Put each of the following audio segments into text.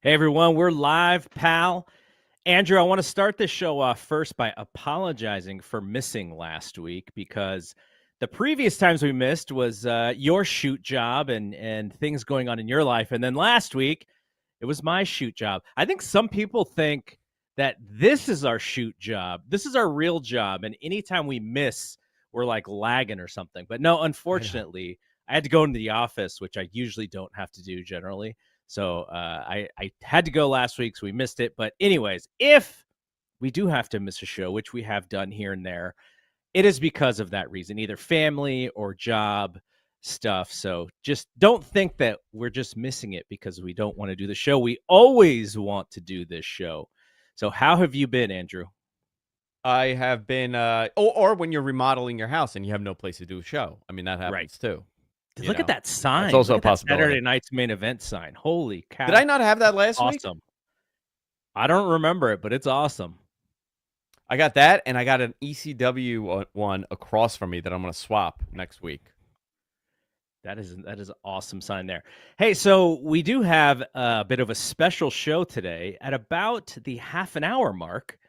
Hey everyone, we're live, pal. Andrew, I want to start this show off first by apologizing for missing last week because the previous times we missed was your shoot job and things going on in your life. And then last week, it was my shoot job. I think some people think that this is our shoot job. This is our real job. And anytime we miss, we're like lagging or something. But no, unfortunately, I had to go into the office, which I usually don't have to do generally. So I had to go last week, so we missed it. But anyways, if we do have to miss a show, which we have done here and there, it is because of that reason, either family or job stuff. So just don't think that we're just missing it because we don't want to do the show. We always want to do this show. So how have you been, Andrew? I have been, or when you're remodeling your house and you have no place to do a show. I mean, that happens too. Look at that sign. It's also Look a at that possibility. Saturday night's main event sign. Holy cow. Did I not have that last week? Awesome. I don't remember it, but it's awesome. I got that, and I got an ECW one across from me that I'm going to swap next week. That is an awesome sign there. Hey, so we do have a bit of a special show today at about the half an hour mark.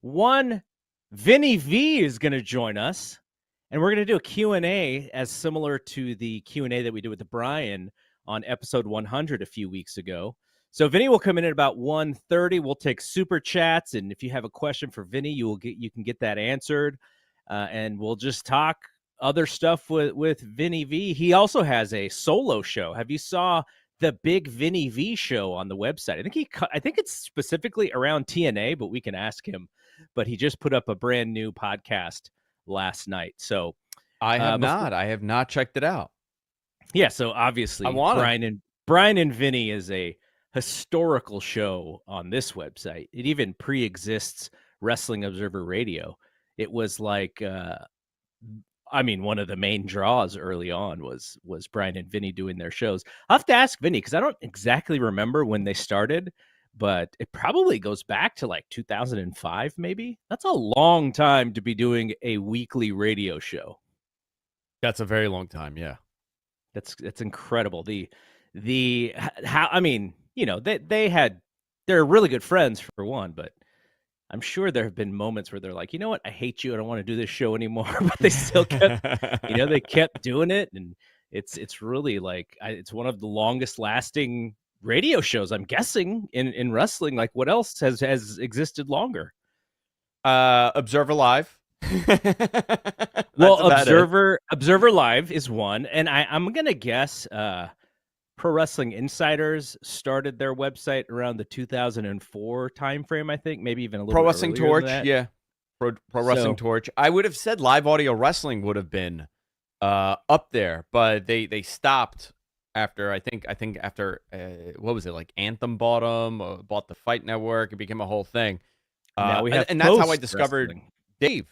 One Vinny V is going to join us, and we're going to do a Q&A as similar to the Q&A that we did with Brian on episode 100 a few weeks ago. So Vinny will come in at about 1:30. We'll take super chats, and if you have a question for Vinny, you can get that answered, and we'll just talk other stuff with Vinny V. He also has a solo show. Have you saw the Big Vinnie V Show on the website? I think it's specifically around TNA, but we can ask him. But he just put up a brand new podcast last night. So I have not checked it out. Yeah, so obviously Brian and Vinny is a historical show on this website. It even pre-exists Wrestling Observer Radio. It was like one of the main draws early on was Brian and Vinny doing their shows. I'll have to ask Vinny because I don't exactly remember when they started, but it probably goes back to like 2005, maybe. That's a long time to be doing a weekly radio show. That's a very long time, yeah. That's incredible. They're really good friends for one, but I'm sure there have been moments where they're like, you know what, I hate you, I don't want to do this show anymore, but they still kept, they kept doing it, and it's really like it's one of the longest lasting radio shows, I'm guessing, in wrestling. Like, what else has existed longer? Observer Live. Well, Observer Live is one, and I'm gonna guess Pro Wrestling Insiders started their website around the 2004 timeframe, I think, maybe even a little Pro bit Wrestling earlier Torch, than that. yeah. Pro Wrestling Torch. I would have said Live Audio Wrestling would have been up there, but they stopped after I think after what was it, like Anthem bought them, bought the Fight Network, it became a whole thing. Now we have and that's how I discovered wrestling. Dave.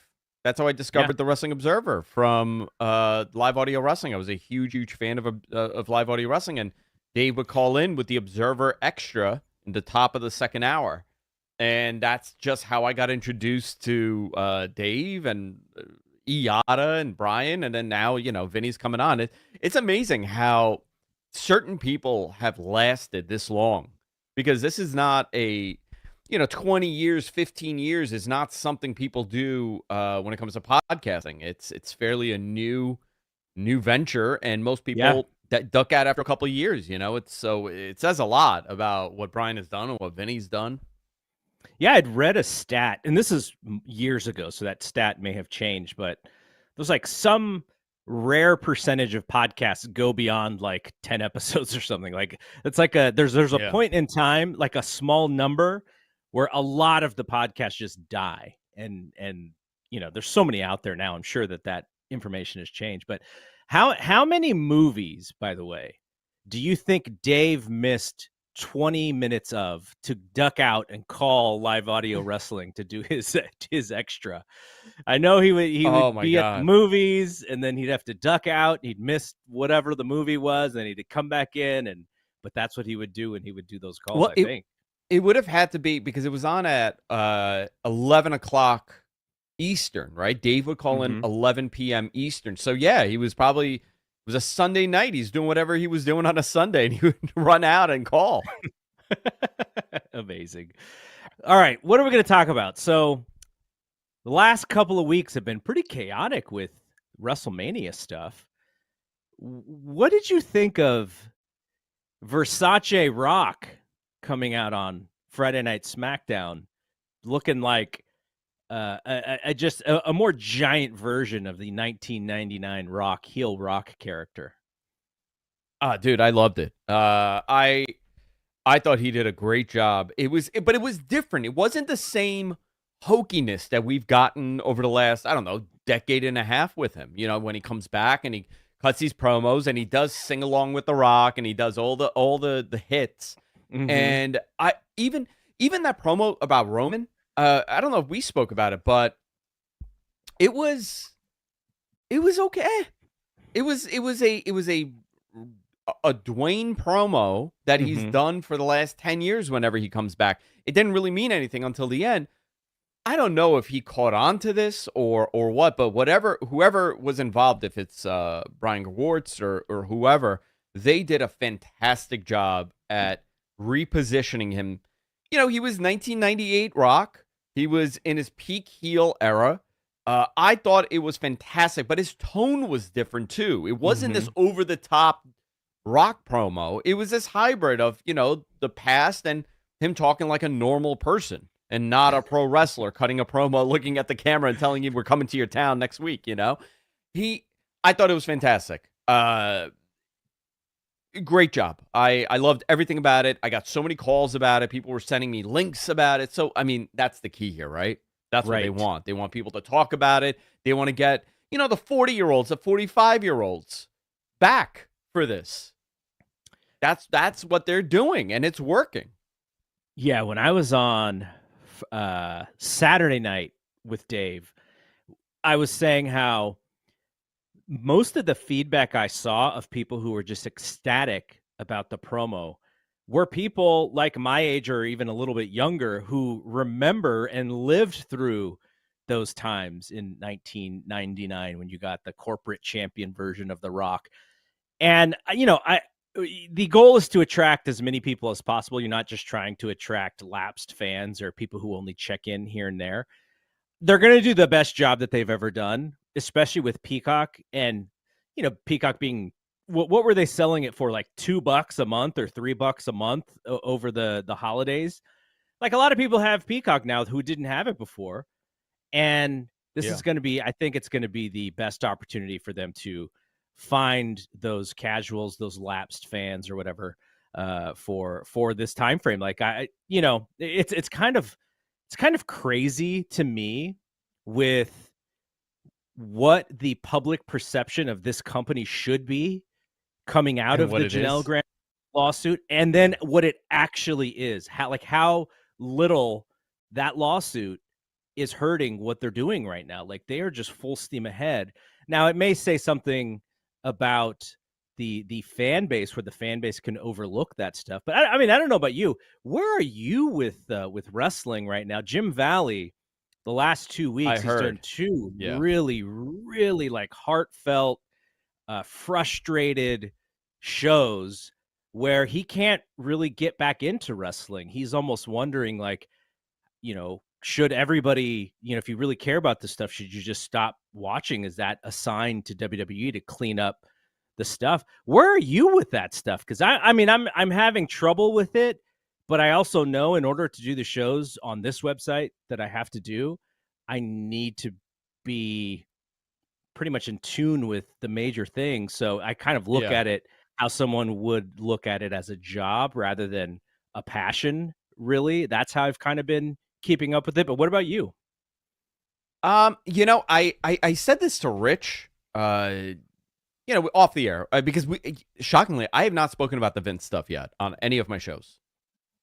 That's how I discovered the Wrestling Observer from Live Audio Wrestling. I was a huge fan of Live Audio Wrestling, and Dave would call in with the Observer Extra in the top of the second hour. And that's just how I got introduced to Dave and Iata and Brian. And then now, Vinny's coming on. It's amazing how certain people have lasted this long, because this is not a, 20 years, 15 years is not something people do when it comes to podcasting. It's fairly a new venture, and most people that duck out after a couple of years. It says a lot about what Brian has done and what Vinny's done. Yeah, I'd read a stat, and this is years ago, so that stat may have changed, but there's like some rare percentage of podcasts go beyond like 10 episodes or something. Like, it's like there's a point in time, like a small number, where a lot of the podcasts just die. And there's so many out there now. I'm sure that information has changed. But how many movies, by the way, do you think Dave missed 20 minutes of to duck out and call Live Audio Wrestling to do his extra? I know he would be at the movies, and then he'd have to duck out. He'd miss whatever the movie was, and he'd come back in, but that's what he would do, and he would do those calls. Well, I think it would have had to be because it was on at 11 o'clock Eastern, right? Dave would call in 11 p.m. Eastern. So yeah, he was probably, it was a Sunday night. He's doing whatever he was doing on a Sunday, and he would run out and call. Amazing. All right, what are we going to talk about? So, the last couple of weeks have been pretty chaotic with WrestleMania stuff. What did you think of Versace Rock coming out on Friday Night SmackDown, looking like a more giant version of the 1999 Rock heel Rock character? Dude, I loved it. I thought he did a great job. But it was different. It wasn't the same hokiness that we've gotten over the last, I don't know, decade and a half with him. You know, when he comes back and he cuts these promos and he does sing along with The Rock and he does all the hits. Mm-hmm. And I even that promo about Roman, I don't know if we spoke about it, but it was okay. It was a Dwayne promo that he's done for the last 10 years whenever he comes back. It didn't really mean anything until the end. I don't know if he caught on to this or what, but whoever was involved, if it's Brian Gewirtz or whoever, they did a fantastic job at repositioning him. You know, he was 1998 Rock. He was in his peak heel era. I thought it was fantastic, but his tone was different too. It wasn't this over-the-top Rock promo. It was this hybrid of, you know, the past and him talking like a normal person and not a pro wrestler cutting a promo, looking at the camera and telling you we're coming to your town next week, you know? I thought it was fantastic. Great job. I loved everything about it. I got so many calls about it. People were sending me links about it. So, I mean, that's the key here, right? That's what they want. They want people to talk about it. They want to get, you know, the 40-year-olds, the 45-year-olds back for this. That's what they're doing, and it's working. Yeah, when I was on Saturday night with Dave, I was saying how most of the feedback I saw of people who were just ecstatic about the promo were people like my age or even a little bit younger who remember and lived through those times in 1999 when you got the corporate champion version of The Rock. And, you know, the goal is to attract as many people as possible. You're not just trying to attract lapsed fans or people who only check in here and there. They're going to do the best job that they've ever done, especially with Peacock. And, you know, Peacock being, what were they selling it for? Like $2 a month or $3 a month over the holidays? Like a lot of people have Peacock now who didn't have it before. And this is going to be, I think it's going to be the best opportunity for them to find those casuals, those lapsed fans or whatever, for this time frame. Like it's kind of crazy to me with what the public perception of this company should be coming out of the Janelle Grant lawsuit, and then what it actually is. How little that lawsuit is hurting what they're doing right now. Like they are just full steam ahead. Now it may say something about the fan base where the fan base can overlook that stuff. But I mean, I don't know about you. Where are you with wrestling right now? Jim Valley, the last 2 weeks, he's done two really, really like heartfelt, frustrated shows where he can't really get back into wrestling. He's almost wondering, like, you know, should everybody, you know, if you really care about this stuff, should you just stop watching? Is that assigned to WWE to clean up the stuff? Where are you with that stuff? Because I mean, I'm having trouble with it, but I also know in order to do the shows on this website that I have to do, I need to be pretty much in tune with the major things. So I kind of look at it how someone would look at it as a job rather than a passion. Really, that's how I've kind of been keeping up with it. But what about you? You know, I said this to Rich, you know, off the air, because shockingly, I have not spoken about the Vince stuff yet on any of my shows.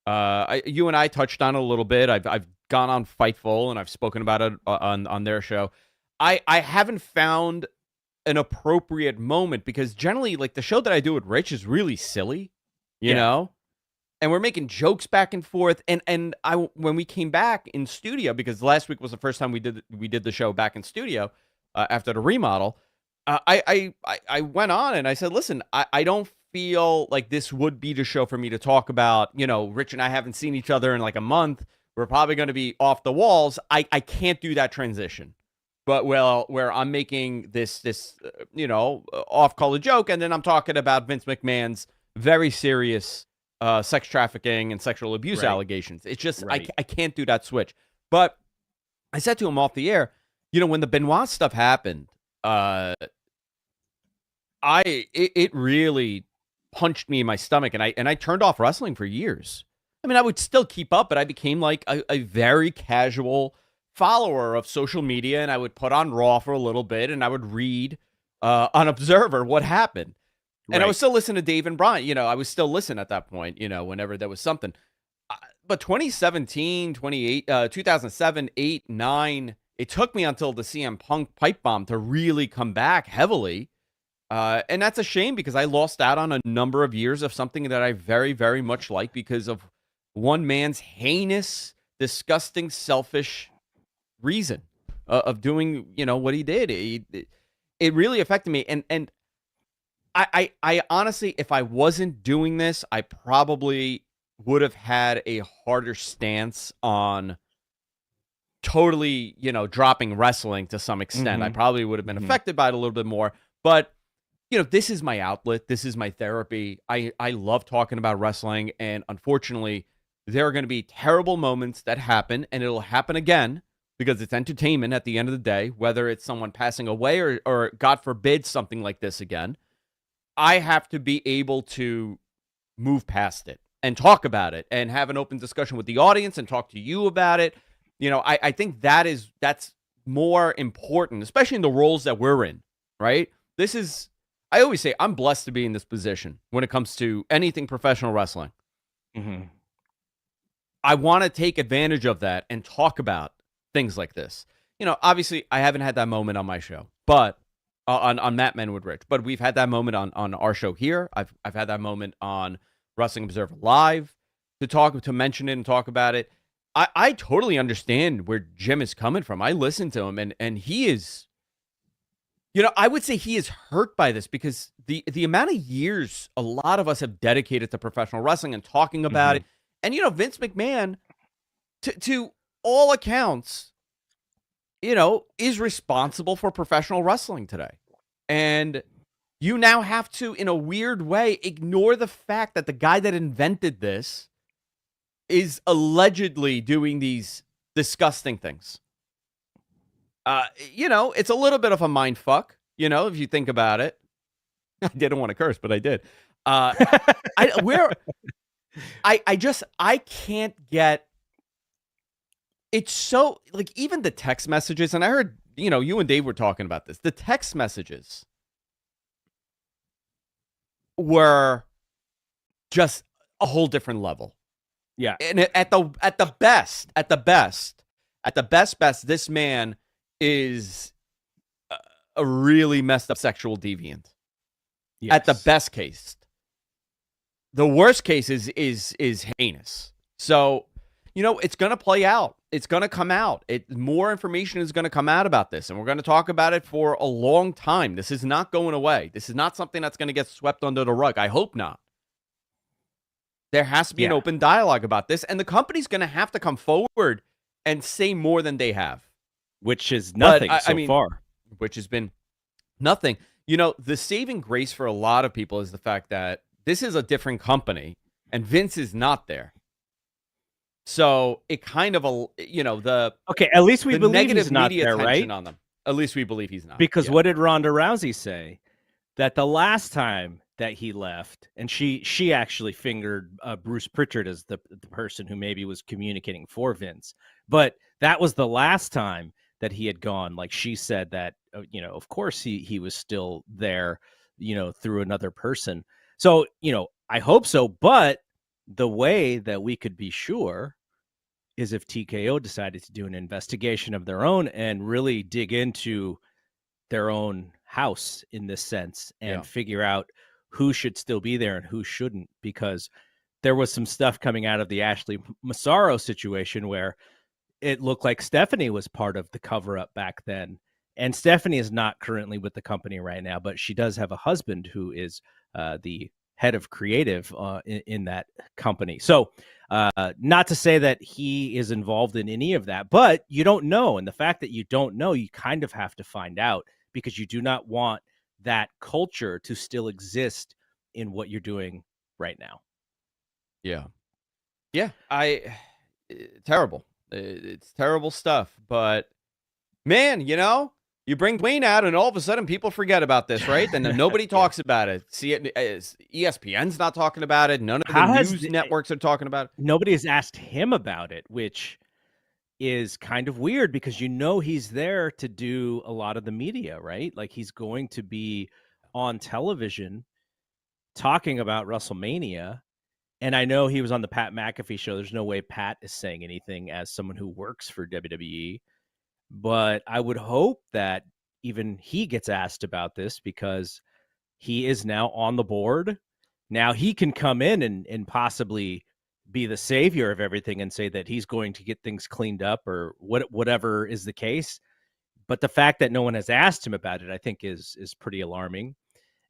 You and I touched on it a little bit. I've gone on Fightful and I've spoken about it on their show. I haven't found an appropriate moment because generally, like, the show that I do with Rich is really silly, you know? And we're making jokes back and forth. And when we came back in studio, because last week was the first time we did the show back in studio after the remodel, I went on and I said, listen, I don't feel like this would be the show for me to talk about, Rich and I haven't seen each other in like a month. We're probably going to be off the walls. I can't do that transition. But where I'm making this off-color joke, and then I'm talking about Vince McMahon's very serious sex trafficking and sexual abuse allegations. It's just I can't do that switch. But I said to him off the air, when the Benoit stuff happened, it really punched me in my stomach, and I turned off wrestling for years. I mean, I would still keep up, but I became like a very casual follower of social media, and I would put on Raw for a little bit, and I would read on Observer what happened. And I was still listening to Dave and Brian. I was still listening at that point, whenever there was something. But 2017, 2007, 8, 9, it took me until the CM Punk pipe bomb to really come back heavily. And that's a shame because I lost out on a number of years of something that I very, very much like because of one man's heinous, disgusting, selfish reason of doing, what he did. It really affected me. And I honestly, if I wasn't doing this, I probably would have had a harder stance on totally, dropping wrestling to some extent. I probably would have been affected by it a little bit more. But, this is my outlet. This is my therapy. I love talking about wrestling. And unfortunately, there are going to be terrible moments that happen, and it'll happen again because it's entertainment at the end of the day, whether it's someone passing away or God forbid, something like this again. I have to be able to move past it and talk about it and have an open discussion with the audience and talk to you about it. I think that's more important, especially in the roles that we're in, right? I always say I'm blessed to be in this position when it comes to anything professional wrestling. I want to take advantage of that and talk about things like this. Obviously I haven't had that moment on my show, but on Matt Men with Rich, but we've had that moment on our show here. I've had that moment on Wrestling Observer Live to mention it and talk about it. I totally understand where Jim is coming from. I listen to him and he is, I would say he is hurt by this because the amount of years a lot of us have dedicated to professional wrestling and talking about it. And, Vince McMahon, to all accounts, is responsible for professional wrestling today. And you now have to, in a weird way, ignore the fact that the guy that invented this is allegedly doing these disgusting things. It's a little bit of a mind fuck, if you think about it. I didn't want to curse, but I did. I can't get. It's so like even the text messages, and I heard you and Dave were talking about this. The text messages were just a whole different level. Yeah, and at the best, this man is a really messed up sexual deviant. Yes. At the best case. The worst case is heinous. So, it's going to play out. It's going to come out. More information is going to come out about this, and we're going to talk about it for a long time. This is not going away. This is not something that's going to get swept under the rug. I hope not. There has to be an open dialogue about this, and the company's going to have to come forward and say more than they have. Which is nothing so far. Which has been nothing. The saving grace for a lot of people is the fact that this is a different company, and Vince is not there. So it kind of, at least we believe he's not there, right? On them. At least we believe he's not. Because what did Ronda Rousey say? That the last time that he left, and she actually fingered Bruce Pritchard as the person who maybe was communicating for Vince, but that was the last time that he had gone. Like she said that, of course he was still there, through another person. So, I hope so. But the way that we could be sure is if TKO decided to do an investigation of their own and really dig into their own house in this sense and figure out who should still be there and who shouldn't, because there was some stuff coming out of the Ashley Massaro situation where it looked like Stephanie was part of the cover-up back then. And Stephanie is not currently with the company right now, but she does have a husband who is the head of creative in that company. So not to say that he is involved in any of that, but you don't know. And the fact that you don't know, you kind of have to find out, because you do not want that culture to still exist in what you're doing right now. Yeah. Yeah. Terrible. It's terrible stuff. But man, you bring Dwayne out and all of a sudden people forget about this, right? And then nobody talks about it. See it, ESPN's not talking about it. None of the news networks are talking about it. Nobody has asked him about it, which is kind of weird, because he's there to do a lot of the media, right? Like, he's going to be on television talking about WrestleMania. And I know he was on the Pat McAfee show. There's no way Pat is saying anything as someone who works for WWE. But I would hope that even he gets asked about this, because he is now on the board. Now he can come in and possibly be the savior of everything and say that he's going to get things cleaned up, or whatever is the case. But the fact that no one has asked him about it, I think is pretty alarming.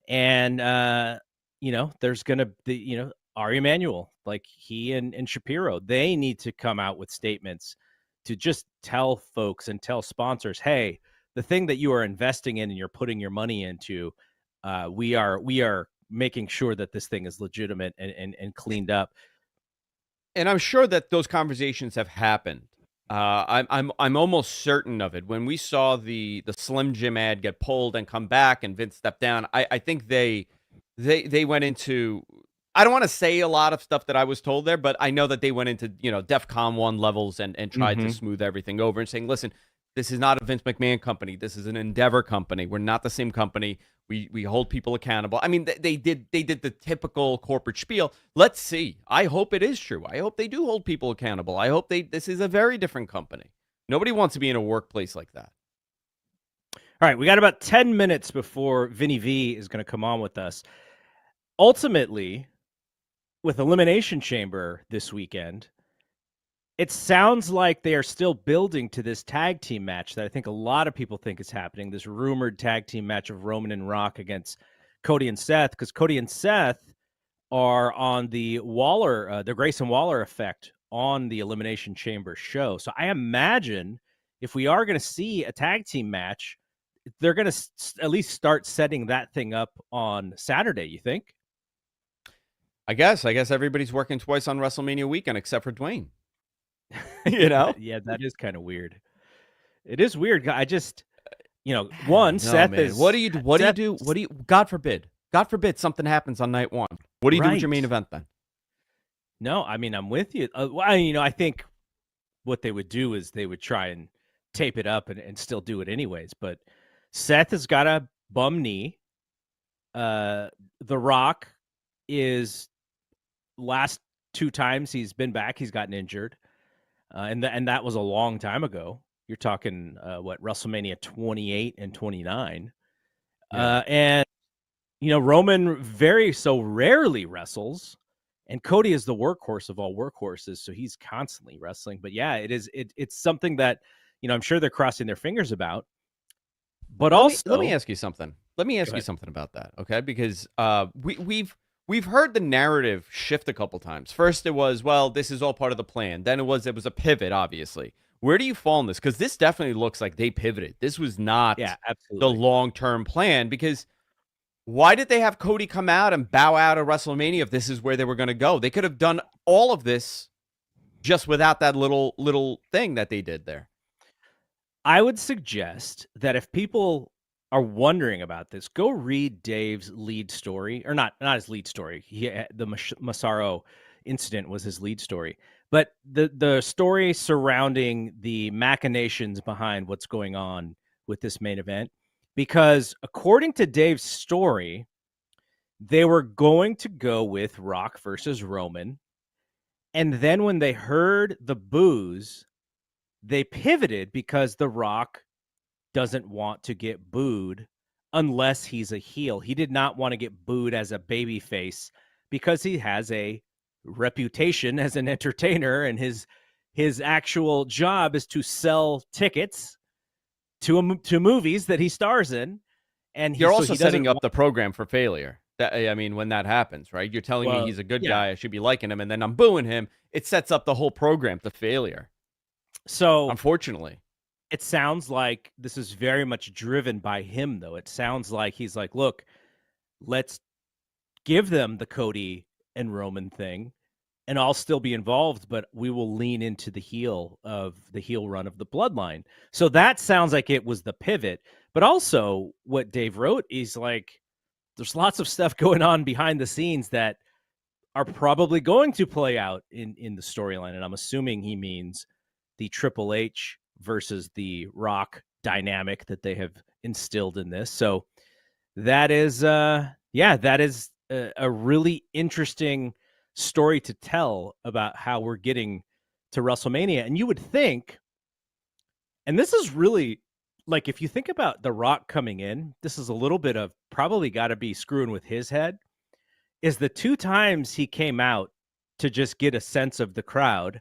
And, there's going to be, Ari Emanuel, like he and Shapiro, they need to come out with statements to just tell folks and tell sponsors, hey, the thing that you are investing in and you're putting your money into, we are making sure that this thing is legitimate and cleaned up. And I'm sure that those conversations have happened. I'm almost certain of it. When we saw the Slim Jim ad get pulled and come back and Vince stepped down, I think they went into, I don't want to say a lot of stuff that I was told there, but I know that they went into, DEFCON 1 levels and tried to smooth everything over and saying, listen, this is not a Vince McMahon company. This is an Endeavor company. We're not the same company. We hold people accountable. I mean, they did the typical corporate spiel. Let's see. I hope it is true. I hope they do hold people accountable. I hope this is a very different company. Nobody wants to be in a workplace like that. All right, we got about 10 minutes before Vinny V is going to come on with us. Ultimately, with Elimination Chamber this weekend, it sounds like they are still building to this tag team match that I think a lot of people think is happening, this rumored tag team match of Roman and Rock against Cody and Seth, because Cody and Seth are on the Grayson Waller effect on the Elimination Chamber show. So I imagine if we are going to see a tag team match, they're going to at least start setting that thing up on Saturday, you think? I guess everybody's working twice on WrestleMania weekend except for Dwayne. Yeah, that is kind of weird. It is weird. I just, Seth man. is. What do you do? God forbid something happens on night one. What do you do with your main event then? No, I mean, I'm with you. I think what they would do is they would try and tape it up and still do it anyways. But Seth has got a bum knee. The Rock is, last 2 times he's been back, he's gotten injured. And that was a long time ago. You're talking, WrestleMania 28 and 29. Yeah. And, Roman very so rarely wrestles, and Cody is the workhorse of all workhorses, so he's constantly wrestling. But yeah, it's something that, I'm sure they're crossing their fingers about. But let me ask you something. Let me ask you something about that, okay? Because we've heard the narrative shift a couple times. First, it was, well, this is all part of the plan. Then it was a pivot, obviously. Where do you fall in this? Because this definitely looks like they pivoted. This was not the long-term plan. Because why did they have Cody come out and bow out of WrestleMania if this is where they were going to go? They could have done all of this just without that little thing that they did there. I would suggest that if people are wondering about this, go read Dave's lead story, or not his lead story. The Massaro incident was his lead story, but the story surrounding the machinations behind what's going on with this main event. Because according to Dave's story, they were going to go with Rock versus Roman, and then when they heard the boos, they pivoted because The Rock doesn't want to get booed unless he's a heel. He did not want to get booed as a baby face because he has a reputation as an entertainer, and his actual job is to sell tickets to movies that he stars in. And you're also setting up the program for failure. When that happens, right? You're telling me Well, he's a good yeah. guy, I should be liking him, and then I'm booing him. It sets up the whole program to failure. So Unfortunately. it sounds like this is very much driven by him, though. It sounds like he's like, look, let's give them the Cody and Roman thing, and I'll still be involved, but we will lean into the heel run of the bloodline. So that sounds like it was the pivot. But also what Dave wrote is like, there's lots of stuff going on behind the scenes that are probably going to play out in the storyline. And I'm assuming he means the Triple H versus the Rock dynamic that they have instilled in this. So that is, that is a really interesting story to tell about how we're getting to WrestleMania. And you would think, and this is really like, if you think about The Rock coming in, this is a little bit of probably got to be screwing with his head, is the 2 times he came out to just get a sense of the crowd.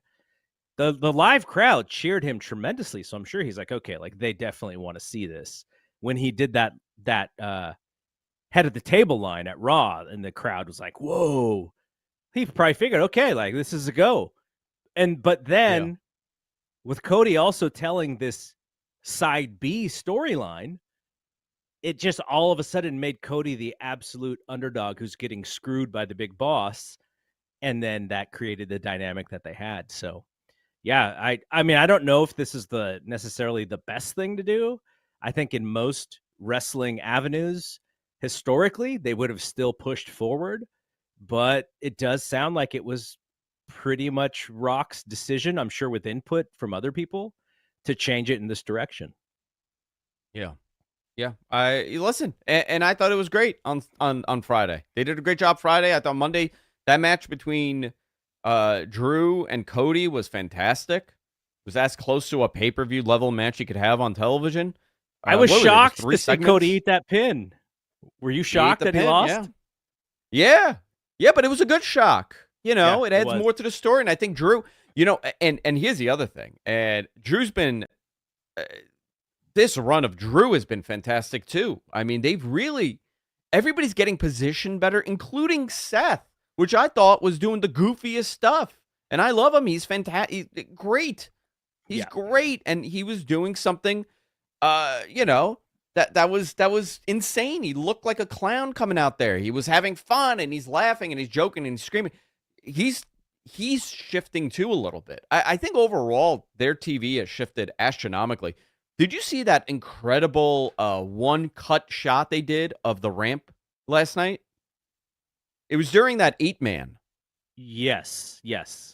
The live crowd cheered him tremendously. So I'm sure he's like, okay, like they definitely want to see this. When he did that head of the table line at Raw, and the crowd was like, whoa, he probably figured, okay, like this is a go. But then with Cody also telling this side B storyline, it just all of a sudden made Cody the absolute underdog who's getting screwed by the big boss. And then that created the dynamic that they had. So yeah, I mean, I don't know if this is necessarily the best thing to do. I think in most wrestling avenues, historically, they would have still pushed forward, but it does sound like it was pretty much Rock's decision, I'm sure with input from other people, to change it in this direction. Yeah. Yeah. Listen, and I thought it was great on Friday. They did a great job Friday. I thought Monday, that match between Drew and Cody was fantastic. It was as close to a pay-per-view level match you could have on television. I was shocked to see Cody eat that pin. Were you shocked that he lost? Yeah. Yeah, but it was a good shock. It adds more to the story. And I think Drew, and here's the other thing. And Drew's been, this run of Drew has been fantastic too. I mean, everybody's getting positioned better, including Seth, which I thought was doing the goofiest stuff. And I love him. He's fantastic. He's great. He's great. And he was doing something, that was insane. He looked like a clown coming out there. He was having fun, and he's laughing, and he's joking, and he's screaming. He's shifting too a little bit. I think overall their TV has shifted astronomically. Did you see that incredible one cut shot they did of the ramp last night? It was during that 8-man. Yes.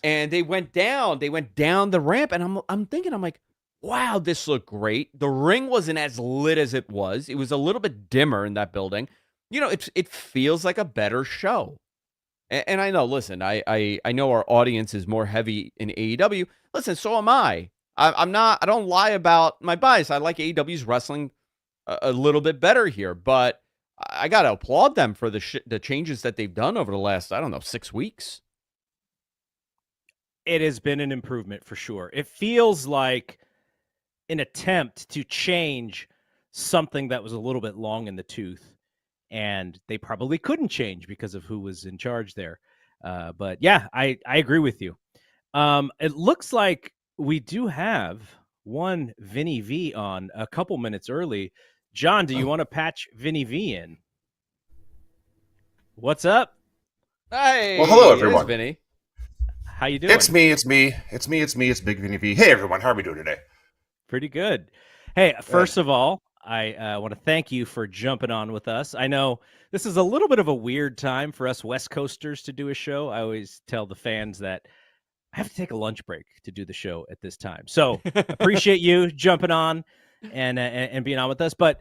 And they went down the ramp, and I'm thinking, I'm like, wow, this looked great. The ring wasn't as lit as it was. It was a little bit dimmer in that building. It feels like a better show. And I know, listen, I know our audience is more heavy in AEW. Listen, so am I. I don't lie about my bias. I like AEW's wrestling a little bit better here, but I got to applaud them for the changes that they've done over the last, 6 weeks. It has been an improvement for sure. It feels like an attempt to change something that was a little bit long in the tooth, and they probably couldn't change because of who was in charge there. But yeah, I agree with you. It looks like we do have one Vinny V on a couple minutes early. John, do you want to patch Vinny V in? What's up? Hey, well, hello everyone. Vinny. How you doing? It's me. It's Big Vinnie V. Hey everyone, how are we doing today? Pretty good. Hey, first of all, I want to thank you for jumping on with us. I know this is a little bit of a weird time for us West Coasters to do a show. I always tell the fans that I have to take a lunch break to do the show at this time. So appreciate you jumping on and being on with us. But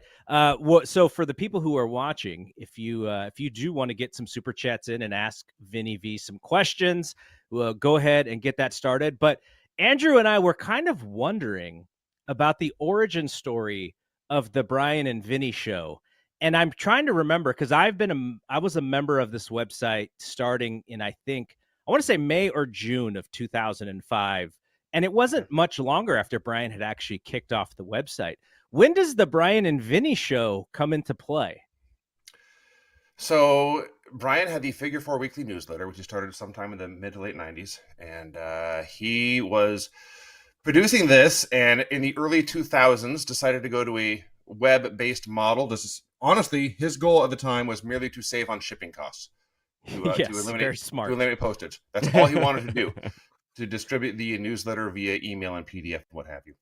so for the people who are watching, if you do want to get some super chats in and ask Vinny V some questions, we'll go ahead and get that started. But Andrew and I were kind of wondering about the origin story of the Brian and Vinny show. And I'm trying to remember, because I was a member of this website starting in, I want to say May or June of 2005. And it wasn't much longer after Brian had actually kicked off the website. When does the Brian and Vinny show come into play? So Brian had the Figure 4 weekly newsletter, which he started sometime in the mid to late 90s. And he was producing this, and in the early 2000s decided to go to a web-based model. This is honestly his goal at the time was merely to save on shipping costs. Yes, to very smart. To eliminate postage. That's all he wanted to do, to distribute the newsletter via email and PDF and what have you.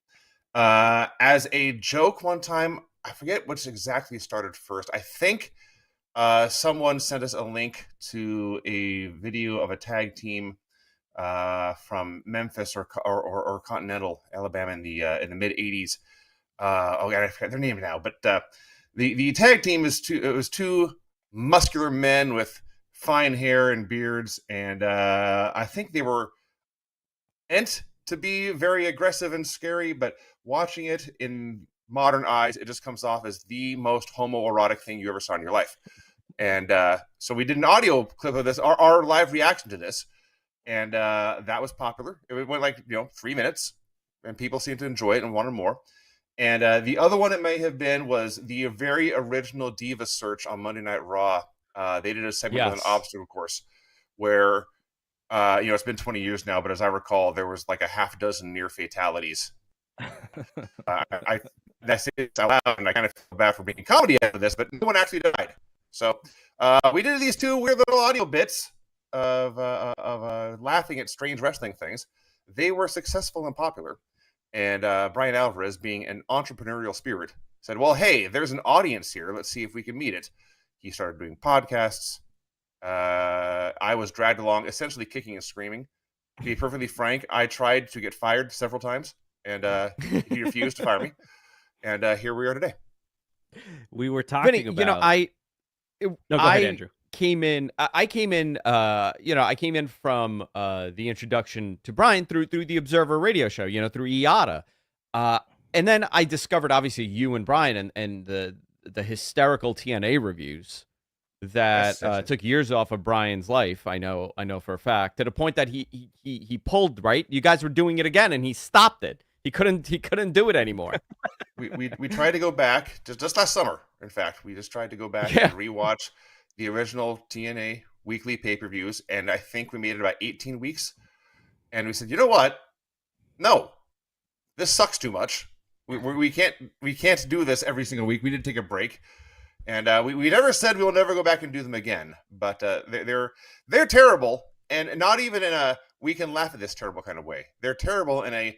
As a joke one time, I forget which exactly started first. I think someone sent us a link to a video of a tag team from Memphis or Continental Alabama in the mid '80s. Oh God, I forget their name now. But the tag team is two muscular men with fine hair and beards, and I think they were meant to be very aggressive and scary, but watching it in modern eyes, it just comes off as the most homoerotic thing you ever saw in your life. And so we did an audio clip of this, our live reaction to this, and that was popular. It went like 3 minutes, and people seemed to enjoy it and wanted more. And the other one it may have been was the very original Diva Search on Monday Night Raw. They did a segment with an obstacle course where it's been 20 years now, but as I recall, there was like a half dozen near fatalities. I say it out loud, and I kind of feel bad for making comedy out of this, but no one actually died. So we did these two weird little audio bits of laughing at strange wrestling things. They were successful and popular. And Brian Alvarez, being an entrepreneurial spirit, said, well, hey, there's an audience here. Let's see if we can meet it. He started doing podcasts. I was dragged along, essentially kicking and screaming. To be perfectly frank, I tried to get fired several times, and he refused to fire me. And here we are today. We were talking Vinny, about... go ahead, Andrew. I came in from the introduction to Brian through the Observer radio show, through IATA. And then I discovered, obviously, you and Brian and the hysterical TNA reviews that took years off of Brian's life. I know for a fact, to the point that he pulled, right? You guys were doing it again, and he stopped it. He couldn't do it anymore. we tried to go back just last summer. In fact, we just tried to go back and rewatch the original TNA weekly pay-per-views, and I think we made it about 18 weeks. And we said, you know what? No, this sucks too much. We can't do this every single week. We did take a break, and we never said we will never go back and do them again. But they're terrible, and not even in a we can laugh at this terrible kind of way. They're terrible in a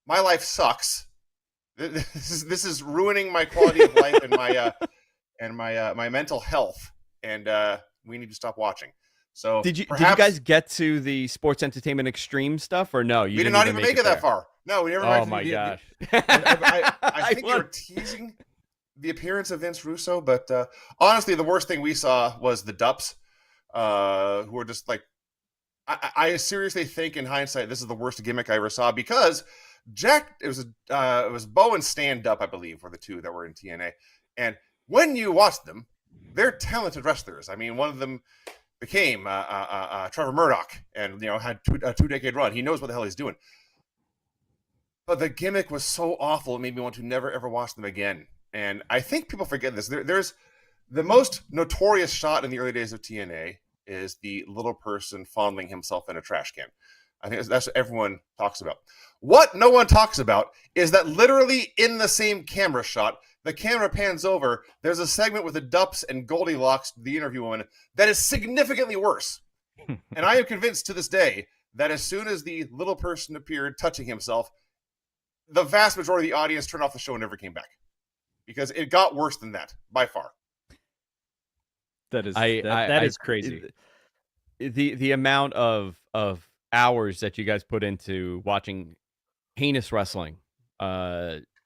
my life sucks. This is ruining my quality of life and my mental health, and we need to stop watching. So did you guys get to the sports entertainment extreme stuff, or no? We did not even make it that far. No, we never. Oh my gosh! I think you were teasing the appearance of Vince Russo, but honestly, the worst thing we saw was the Dups, who were just like, I seriously think in hindsight this is the worst gimmick I ever saw, because it was Bo and Stan Dupp, I believe, were the two that were in TNA, and when you watch them, they're talented wrestlers. I mean, one of them became Trevor Murdoch, and had a 2-decade run. He knows what the hell he's doing. But the gimmick was so awful, it made me want to never ever watch them again. And I think people forget this. There's the most notorious shot in the early days of TNA is the little person fondling himself in a trash can. I think that's what everyone talks about. What no one talks about is that literally in the same camera shot, the camera pans over, there's a segment with the Dups and Goldilocks, the interview woman, that is significantly worse. And I am convinced to this day that as soon as the little person appeared touching himself, the vast majority of the audience turned off the show and never came back. Because it got worse than that, by far. That is crazy. The amount of hours that you guys put into watching heinous wrestling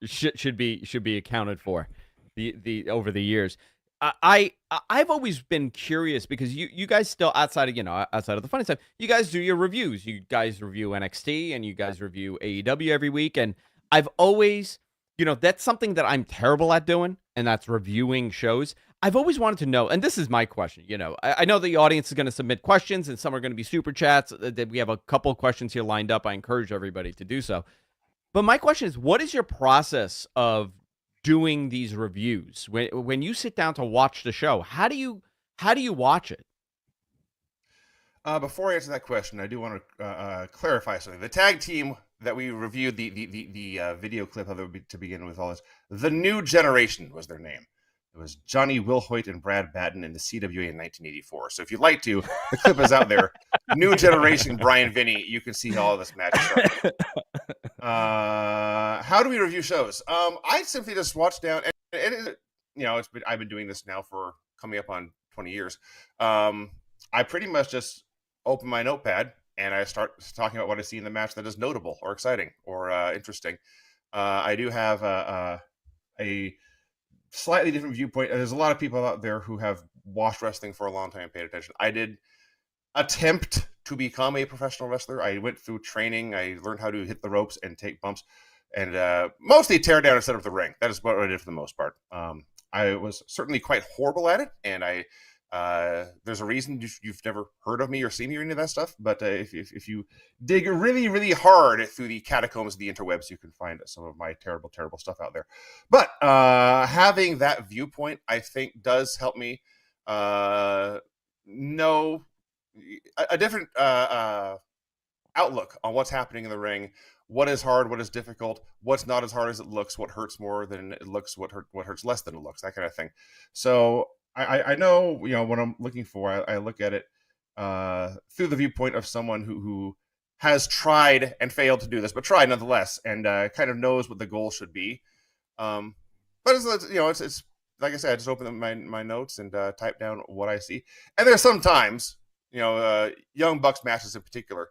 should be accounted for the over the years. I've always been curious, because you guys still outside of the funny stuff, you guys do your reviews. You guys review NXT and you guys review AEW every week, and I've always, that's something that I'm terrible at doing, and that's reviewing shows. I've always wanted to know, and this is my question. I know the audience is going to submit questions, and some are going to be super chats. We have a couple of questions here lined up. I encourage everybody to do so. But my question is, what is your process of doing these reviews? When you sit down to watch the show, how do you How do you watch it? Before I answer that question, I do want to clarify something. The tag team that we reviewed the video clip of to begin with all this, the New Generation was their name. It was Johnny Wilhoit and Brad Batten in the CWA in 1984. So if you'd like to, the clip is out there. New Generation Brian Vinny. You can see how all this match started. How do we review shows? I simply just watch down, and it is, I've been doing this now for coming up on 20 years. I pretty much just open my notepad and I start talking about what I see in the match that is notable or exciting or interesting. I do have a slightly different viewpoint. There's a lot of people out there who have watched wrestling for a long time and paid attention. I did attempt to become a professional wrestler. I went through training. I learned how to hit the ropes and take bumps and mostly tear down and set up the ring. That is what I did for the most part. I was certainly quite horrible at it, and there's a reason you've never heard of me or seen me or any of that stuff. But if you dig really, really hard through the catacombs of the interwebs, you can find some of my terrible, terrible stuff out there. But having that viewpoint, I think, does help me know a different outlook on what's happening in the ring. What is hard, what is difficult, what's not as hard as it looks, what hurts more than it looks, what hurts less than it looks, that kind of thing. So I know, what I'm looking for. I look at it through the viewpoint of someone who has tried and failed to do this, but tried nonetheless, and kind of knows what the goal should be. But it's like I said, I just open my notes and type down what I see. And there's sometimes, Young Bucks matches in particular.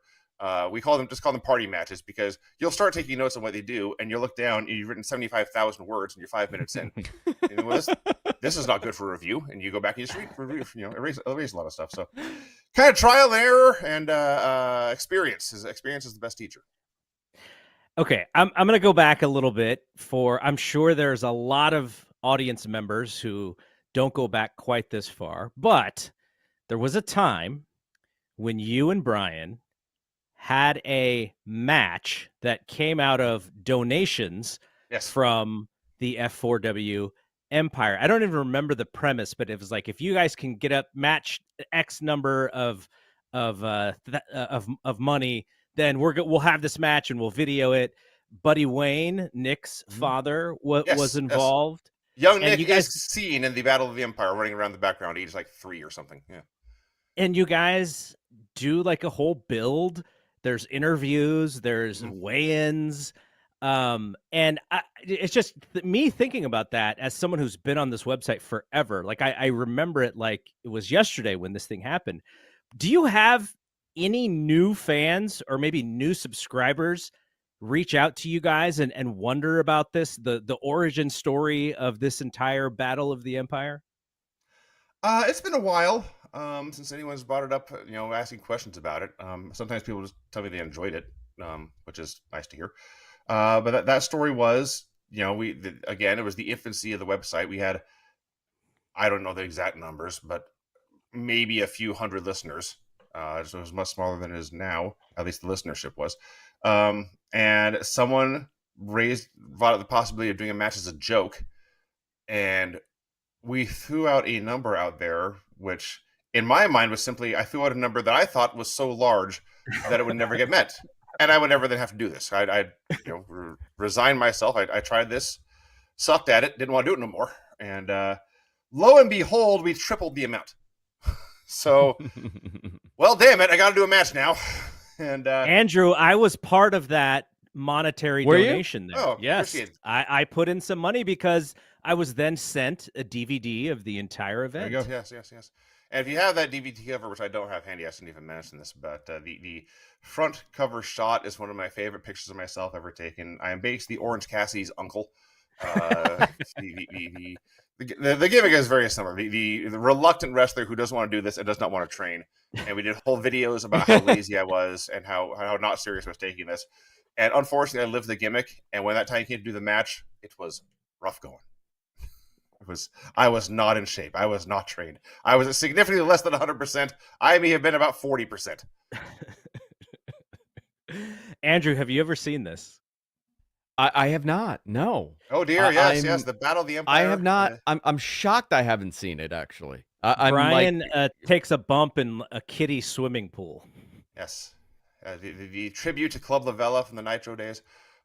We call them party matches because you'll start taking notes on what they do, and you'll look down and you've written 75,000 words and you're 5 minutes in. This is not good for review, and you go back and you just read review. Erase a lot of stuff. So, kind of trial and error and experience. Experience is the best teacher. Okay, I'm going to go back a little bit. I'm sure there's a lot of audience members who don't go back quite this far, but there was a time when you and Brian had a match that came out of donations from the F4W Empire. I don't even remember the premise, but it was like, if you guys can get up match X number of money, then we'll have this match and we'll video it. Buddy Wayne, Nick's father, was involved. Young Nick is seen in the Battle of the Empire running around the background. He's like 3 or something. Yeah. And you guys do like a whole build. There's interviews, there's weigh-ins, and it's just me thinking about that as someone who's been on this website forever. Like I remember it like it was yesterday when this thing happened. Do you have any new fans or maybe new subscribers reach out to you guys and wonder about this, the origin story of this entire Battle of the Empire? It's been a while. Since anyone's brought it up, asking questions about it. Sometimes people just tell me they enjoyed it, which is nice to hear. But that story was, again, it was the infancy of the website. We had, I don't know the exact numbers, but maybe a few hundred listeners. So it was much smaller than it is now. At least the listenership was. And someone brought up the possibility of doing a match as a joke, and we threw out a number out there, which in my mind was simply, I threw out a number that I thought was so large that it would never get met. And I would never then have to do this. I'd resign myself. I tried this, sucked at it, didn't want to do it no more. And lo and behold, we tripled the amount. So, well, damn it, I got to do a match now. And Andrew, I was part of that monetary donation there. Oh, yes, I put in some money because I was then sent a DVD of the entire event. There you go. Yes. And if you have that DVD cover, which I don't have handy, I shouldn't even mention this, but the front cover shot is one of my favorite pictures of myself ever taken. I am basically Orange Cassidy's uncle. The gimmick is very similar. The reluctant wrestler who doesn't want to do this and does not want to train. And we did whole videos about how lazy I was and how not serious I was taking this. And unfortunately, I lived the gimmick. And when that time came to do the match, it was rough going. I was not in shape. I was not trained. I was significantly less than 100%. I may have been about 40%. Andrew, have you ever seen this? I have not. No. Oh dear, yes. The Battle of the Empire. I have not. I'm shocked I haven't seen it, actually. I'm Brian like, takes a bump in a kiddie swimming pool. Yes. The tribute to Club Lavella from the Nitro days.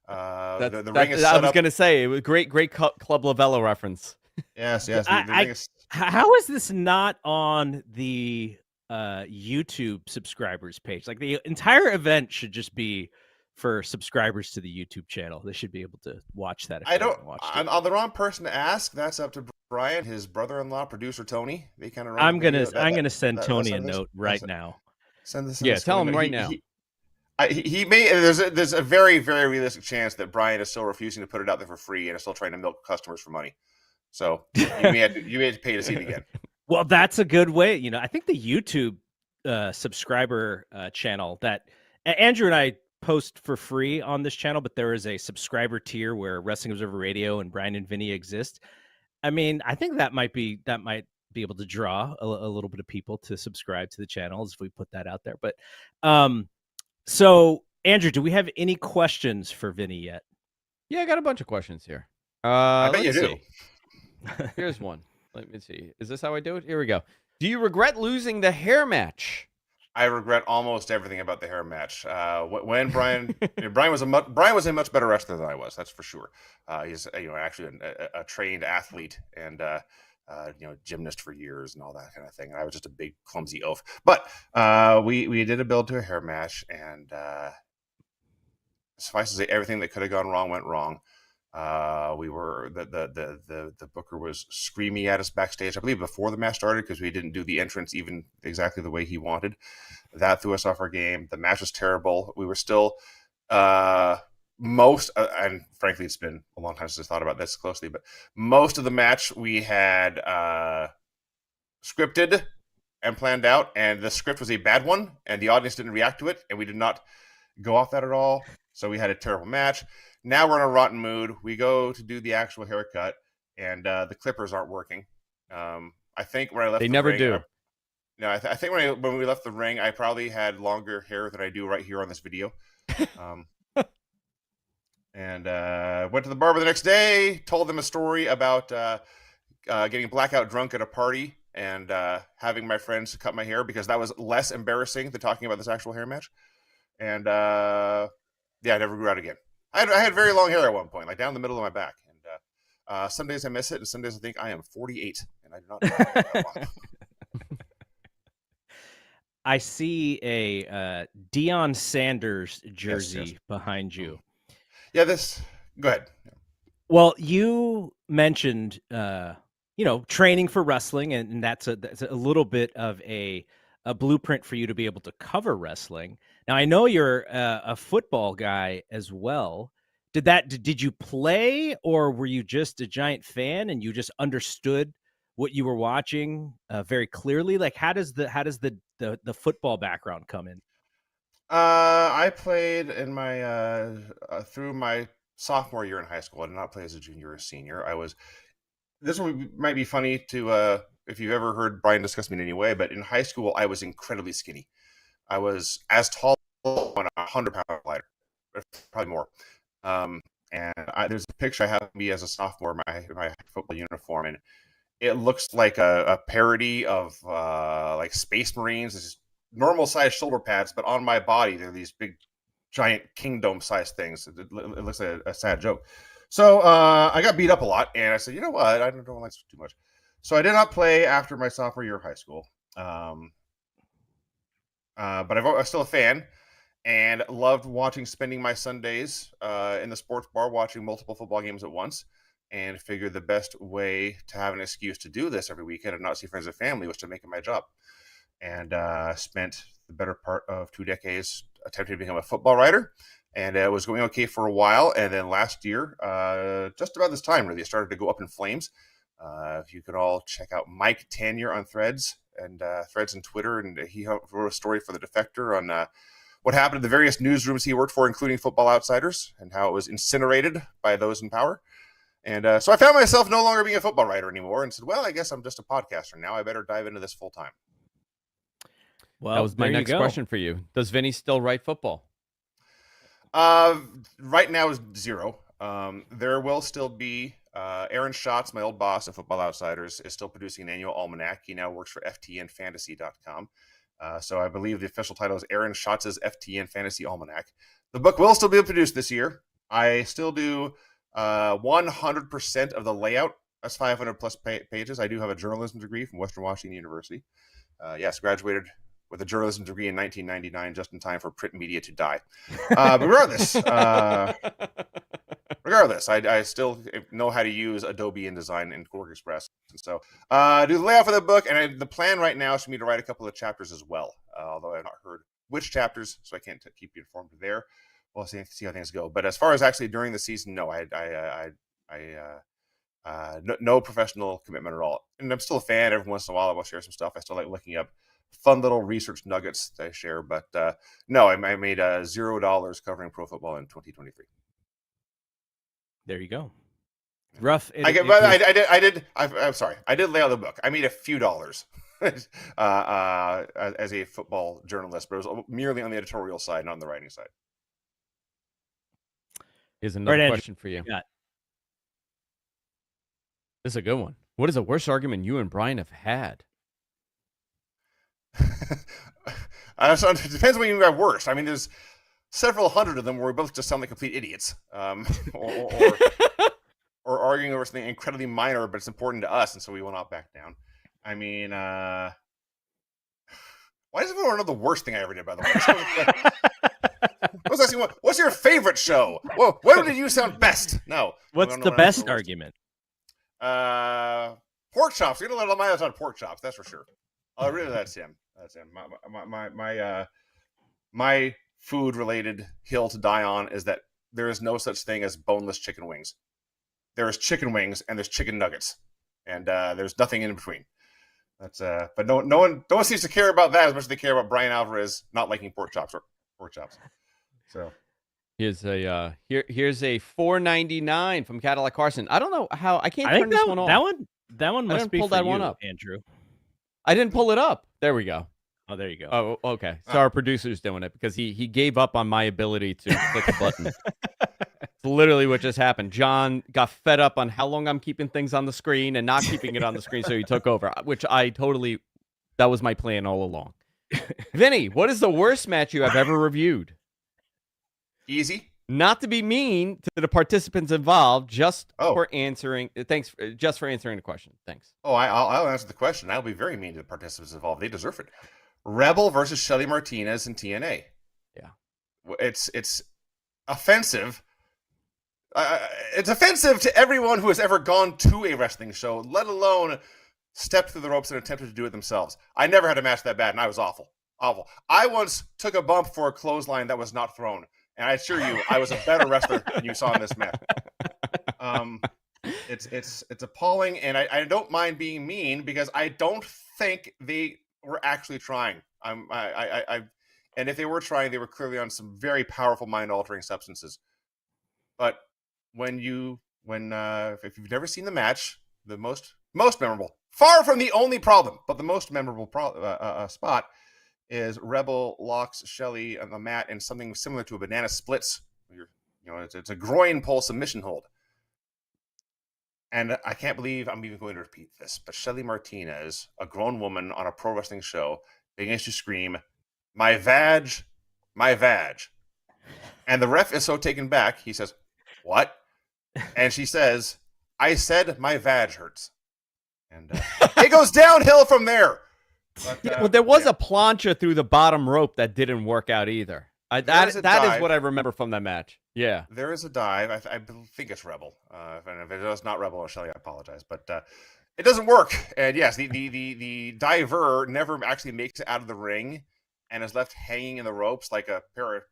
The ring is I set was up. gonna say it was great Club Lavella reference. Yes. The ring is. How is this not on the YouTube subscribers page? Like the entire event should just be for subscribers to the YouTube channel. They should be able to watch that if I they don't. haven't watched it. I'm the wrong person to ask. That's up to Brian, his brother-in-law, producer Tony. They kind of run. I'm the video, gonna send that Tony side a of things. note right now. Send this. Yeah, tell him right now. He may. There's a very, very realistic chance that Brian is still refusing to put it out there for free and is still trying to milk customers for money. So you may have to pay to see it again. Well, that's a good way. You know, I think the YouTube subscriber channel that Andrew and I post for free on this channel, but there is a subscriber tier where Wrestling Observer Radio and Brian and Vinny exist. I mean, I think that might be able to draw a little bit of people to subscribe to the channels if we put that out there. But so Andrew, do we have any questions for Vinny yet? Yeah, I got a bunch of questions here. I bet you do. Here's one. Let me see. Is this how I do it? Here we go. Do you regret losing the hair match? I regret almost everything about the hair match. When Brian was a much better wrestler than I was. That's for sure. He's actually a trained athlete and gymnast for years and all that kind of thing. And I was just a big clumsy oaf. But we did a build to a hair match, and suffice to say, everything that could have gone wrong went wrong. We were the booker was screaming at us backstage, I believe before the match started, because we didn't do the entrance even exactly the way he wanted. That threw us off our game. The match was terrible. We were still and frankly, it's been a long time since I thought about this closely, but most of the match we had scripted and planned out, and the script was a bad one, and the audience didn't react to it, and we did not go off that at all. So we had a terrible match. Now we're in a rotten mood. We go to do the actual haircut, and the clippers aren't working. I think when I left, they never do. I think when we left the ring, I probably had longer hair than I do right here on this video. And went to the barber the next day. Told them a story about getting blackout drunk at a party and having my friends cut my hair, because that was less embarrassing than talking about this actual hair match. And I never grew out again. I had very long hair at one point, like down the middle of my back. And some days I miss it, and some days I think I am 48, and I do not know that. I see a Deion Sanders jersey behind you. Yeah, go ahead. Well, you mentioned, training for wrestling, and that's a little bit of a blueprint for you to be able to cover wrestling. Now, I know you're a football guy as well. Did you play, or were you just a giant fan and you just understood what you were watching very clearly? Like, how does the football background come in? I played in my through my sophomore year in high school. I did not play as a junior or a senior. This one might be funny to if you've ever heard Brian discuss me in any way, but in high school I was incredibly skinny. I was as tall as 100-pound lighter, probably more. And there's a picture I have of me as a sophomore in my football uniform, and it looks like a parody of like Space Marines. It's just normal size shoulder pads, but on my body they're these big giant kingdom size things. It looks like a sad joke. So I got beat up a lot, and I said, you know what, I don't like this too much. So I did not play after my sophomore year of high school. But I was still a fan and loved spending my Sundays in the sports bar watching multiple football games at once, and figured the best way to have an excuse to do this every weekend and not see friends and family was to make it my job. And spent the better part of 2 decades attempting to become a football writer, and it was going okay for a while. And then last year, just about this time, really, it started to go up in flames. If you could all check out Mike Tanier on Threads and Twitter, and he wrote a story for The Defector on what happened in the various newsrooms he worked for, including Football Outsiders, and how it was incinerated by those in power. And so I found myself no longer being a football writer anymore, and said, well, I guess I'm just a podcaster now. I better dive into this full time. Well, that was my next question for you. Does Vinny still write football? Right now is 0. There will still be Aaron Schatz, my old boss at Football Outsiders, is still producing an annual almanac. He now works for ftnfantasy.com. So I believe the official title is Aaron Schatz's FTN Fantasy Almanac. The book will still be produced this year. I still do 100% of the layout. That's 500 plus pages. I do have a journalism degree from Western Washington University. Yes, graduated with a journalism degree in 1999, just in time for print media to die. But regardless, I still know how to use Adobe InDesign and Quark Express. And so do the layout for the book, and the plan right now is for me to write a couple of chapters as well, although I've not heard which chapters, so I can't keep you informed there. We'll see how things go. But as far as actually during the season, no, no professional commitment at all. And I'm still a fan. Every once in a while, I will share some stuff. I still like looking up fun little research nuggets that I share. But no, I made $0 covering pro football in 2023. There you go. Rough. I'm sorry. I did lay out the book. I made a few dollars as a football journalist, but it was merely on the editorial side, not on the writing side. Here's another question for you. Yeah. This is a good one. What is the worst argument you and Brian have had? So it depends what you mean by worst. I mean, there's several hundred of them where we both just sound like complete idiots, or arguing over something incredibly minor, but it's important to us, and so we will not back down. I mean, why does everyone know the worst thing I ever did, by the way? I was asking, what's your favorite show? Well, when did you sound best? No. What's the best argument? Pork chops. You're gonna let all my on pork chops. That's for sure. Oh, really? That's him. That's him. My food-related hill to die on is that there is no such thing as boneless chicken wings. There is chicken wings and there's chicken nuggets, and there's nothing in between. That's but no one seems to care about that as much as they care about Brian Alvarez not liking pork chops. So here's a $4.99 from Cadillac Carson. I don't know how I can't turn this one off. That one must be pull for that you, one up, Andrew. I didn't pull it up. There we go. Oh, there you go. Oh, okay. So our producer's doing it because he gave up on my ability to click the button. It's literally what just happened. John got fed up on how long I'm keeping things on the screen and not keeping it on the screen, so he took over, which that was my plan all along. Vinny, what is the worst match you have ever reviewed? Easy. Not to be mean to the participants involved, just for answering. Thanks, just for answering the question. Thanks. Oh, I'll answer the question. I'll be very mean to the participants involved. They deserve it. Rebel versus Shelly Martinez in TNA. Yeah, it's offensive. It's offensive to everyone who has ever gone to a wrestling show, let alone stepped through the ropes and attempted to do it themselves. I never had a match that bad, and I was awful. I once took a bump for a clothesline that was not thrown. And I assure you, I was a better wrestler than you saw in this match. It's appalling, and I don't mind being mean because I don't think they were actually trying. And if they were trying, they were clearly on some very powerful mind-altering substances. But if you've never seen the match, the most memorable, far from the only problem, but the most memorable spot is Rebel locks Shelly on the mat in something similar to a banana splits. It's a groin pull submission hold. And I can't believe I'm even going to repeat this, but Shelly Martinez, a grown woman on a pro wrestling show, begins to scream, "My vag, my vag." And the ref is so taken back, he says, "What?" And she says, "I said my vag hurts." And it goes downhill from there. But, there was a plancha through the bottom rope that didn't work out either. That is what I remember from that match. Yeah. There is a dive. I think it's Rebel. If it is not Rebel or Shelly, I apologize. But it doesn't work. And yes, the diver never actually makes it out of the ring and is left hanging in the ropes like a pair of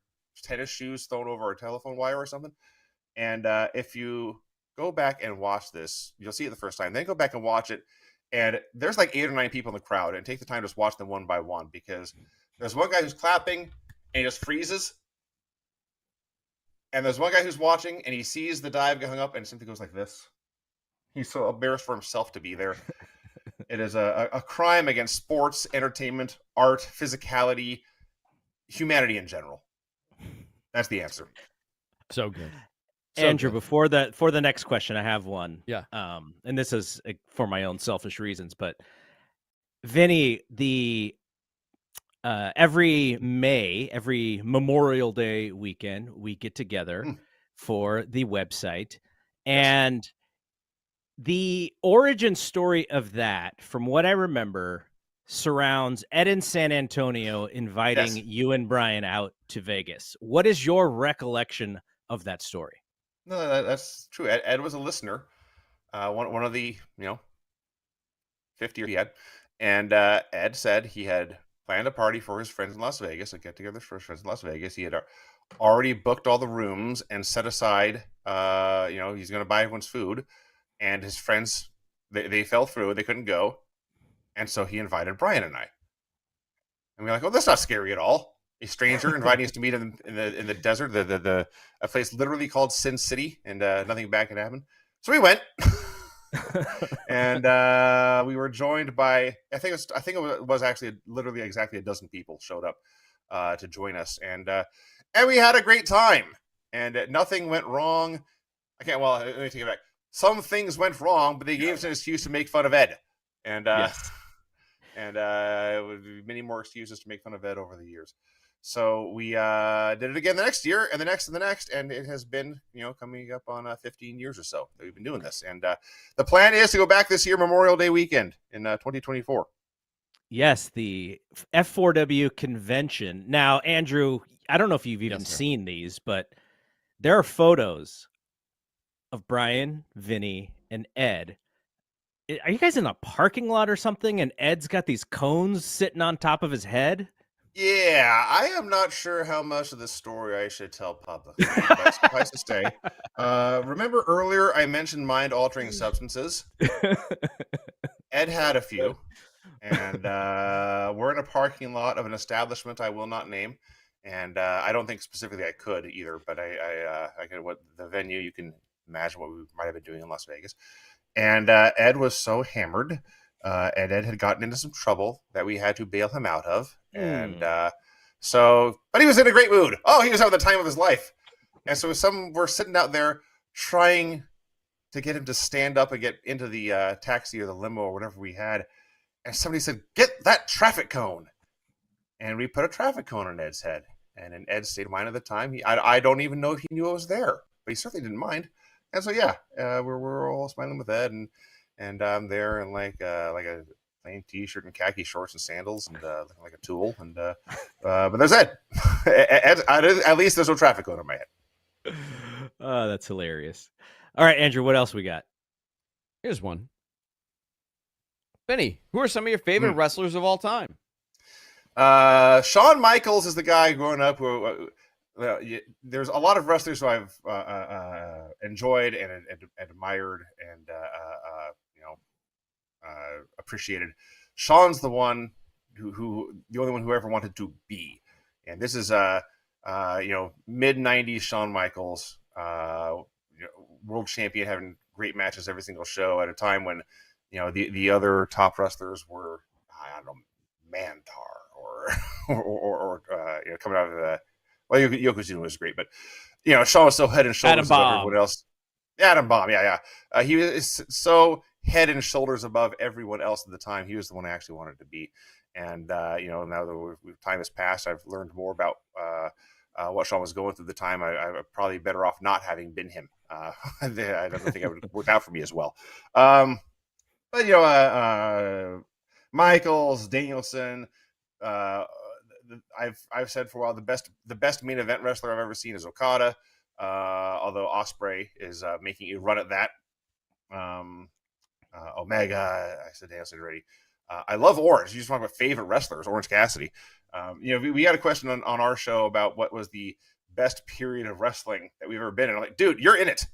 tennis shoes thrown over a telephone wire or something. And if you go back and watch this, you'll see it the first time. Then go back and watch it. And there's like 8 or 9 people in the crowd, and take the time to just watch them one by one, because there's one guy who's clapping and he just freezes. And there's one guy who's watching and he sees the dive going up and simply goes like this. He's so embarrassed for himself to be there. It is a crime against sports, entertainment, art, Andrew, good. for the next question, I have one. Yeah. And this is for my own selfish reasons, but Vinny, every Memorial Day weekend, we get together Mm, for the website, yes. and the origin story of that, from what I remember, surrounds Ed in San Antonio inviting Yes. you and Brian out to Vegas. What is your recollection of that story? No, that's true. Ed was a listener. One of the 50 he had, and Ed said he had planned a party for his friends in Las Vegas, a get together for his friends in Las Vegas. He had already booked all the rooms and set aside. He's going to buy everyone's food, and his friends they fell through. They couldn't go, and so he invited Brian and I. And we're like, "Oh, that's not scary at all." A stranger inviting us to meet in the desert, a place literally called Sin City, and nothing bad can happen. So we went, and we were joined by I think it was actually literally exactly a dozen people showed up to join us, and we had a great time, and nothing went wrong. Let me take it back. Some things went wrong, but they gave us an excuse to make fun of Ed, and Yes. and it would be many more excuses to make fun of Ed over the years. So we did it again the next year, and the next, and the next, and it has been, coming up on 15 years or so that we've been doing this. And the plan is to go back this year, Memorial Day weekend in 2024. Yes, the F4W convention. Now, Andrew, I don't know if you've even Yes, sir. seen these, but there are photos of Brian, Vinny, and Ed. Are you guys in a parking lot or something? And Ed's got these cones sitting on top of his head? Yeah, I am not sure how much of the story I should tell publicly, but suffice to say, remember earlier I mentioned mind-altering substances? Ed had a few, and we're in a parking lot of an establishment I will not name, and I don't think specifically I could either, but I can, what the venue, you can imagine what we might have been doing in Las Vegas. And Ed was so hammered, and Ed had gotten into some trouble that we had to bail him out of. And but he was in a great mood. Oh, he was having the time of his life. And so we're sitting out there trying to get him to stand up and get into the taxi or the limo or whatever we had. And somebody said, "Get that traffic cone." And we put a traffic cone on Ed's head. And in Ed's state of mind at the time, I don't even know if he knew I was there, but he certainly didn't mind. And so, we're all smiling with Ed, and I'm there in like a plain T-shirt and khaki shorts and sandals, and looking like a tool. And but there's Ed. At least there's no traffic cone on my head. Oh, that's hilarious. All right, Andrew, what else we got? Here's one. Vinny, who are some of your favorite wrestlers of all time? Shawn Michaels is the guy growing up who. There's a lot of wrestlers who I've enjoyed and admired and appreciated. Shawn's the one who the only one who ever wanted to be, and this is mid '90s Shawn Michaels, world champion, having great matches every single show at a time when the other top wrestlers were, I don't know, Mantar or coming out of the. Well, Yokozuna was great, but Shawn was so head and shoulders above everyone else. Adam Bomb, yeah. He was so head and shoulders above everyone else at the time. He was the one I actually wanted to be. And now that time has passed, I've learned more about what Shawn was going through at the time. I'm probably better off not having been him. I don't think it would work out for me as well. Michaels, Danielson. I've said for a while the best main event wrestler I've ever seen is Okada, although Ospreay is making a run at that. Omega, I said Danielson already. I love Orange. You just talk about favorite wrestlers, Orange Cassidy. We had a question on our show about what was the best period of wrestling that we've ever been in. I'm like, dude, you're in it.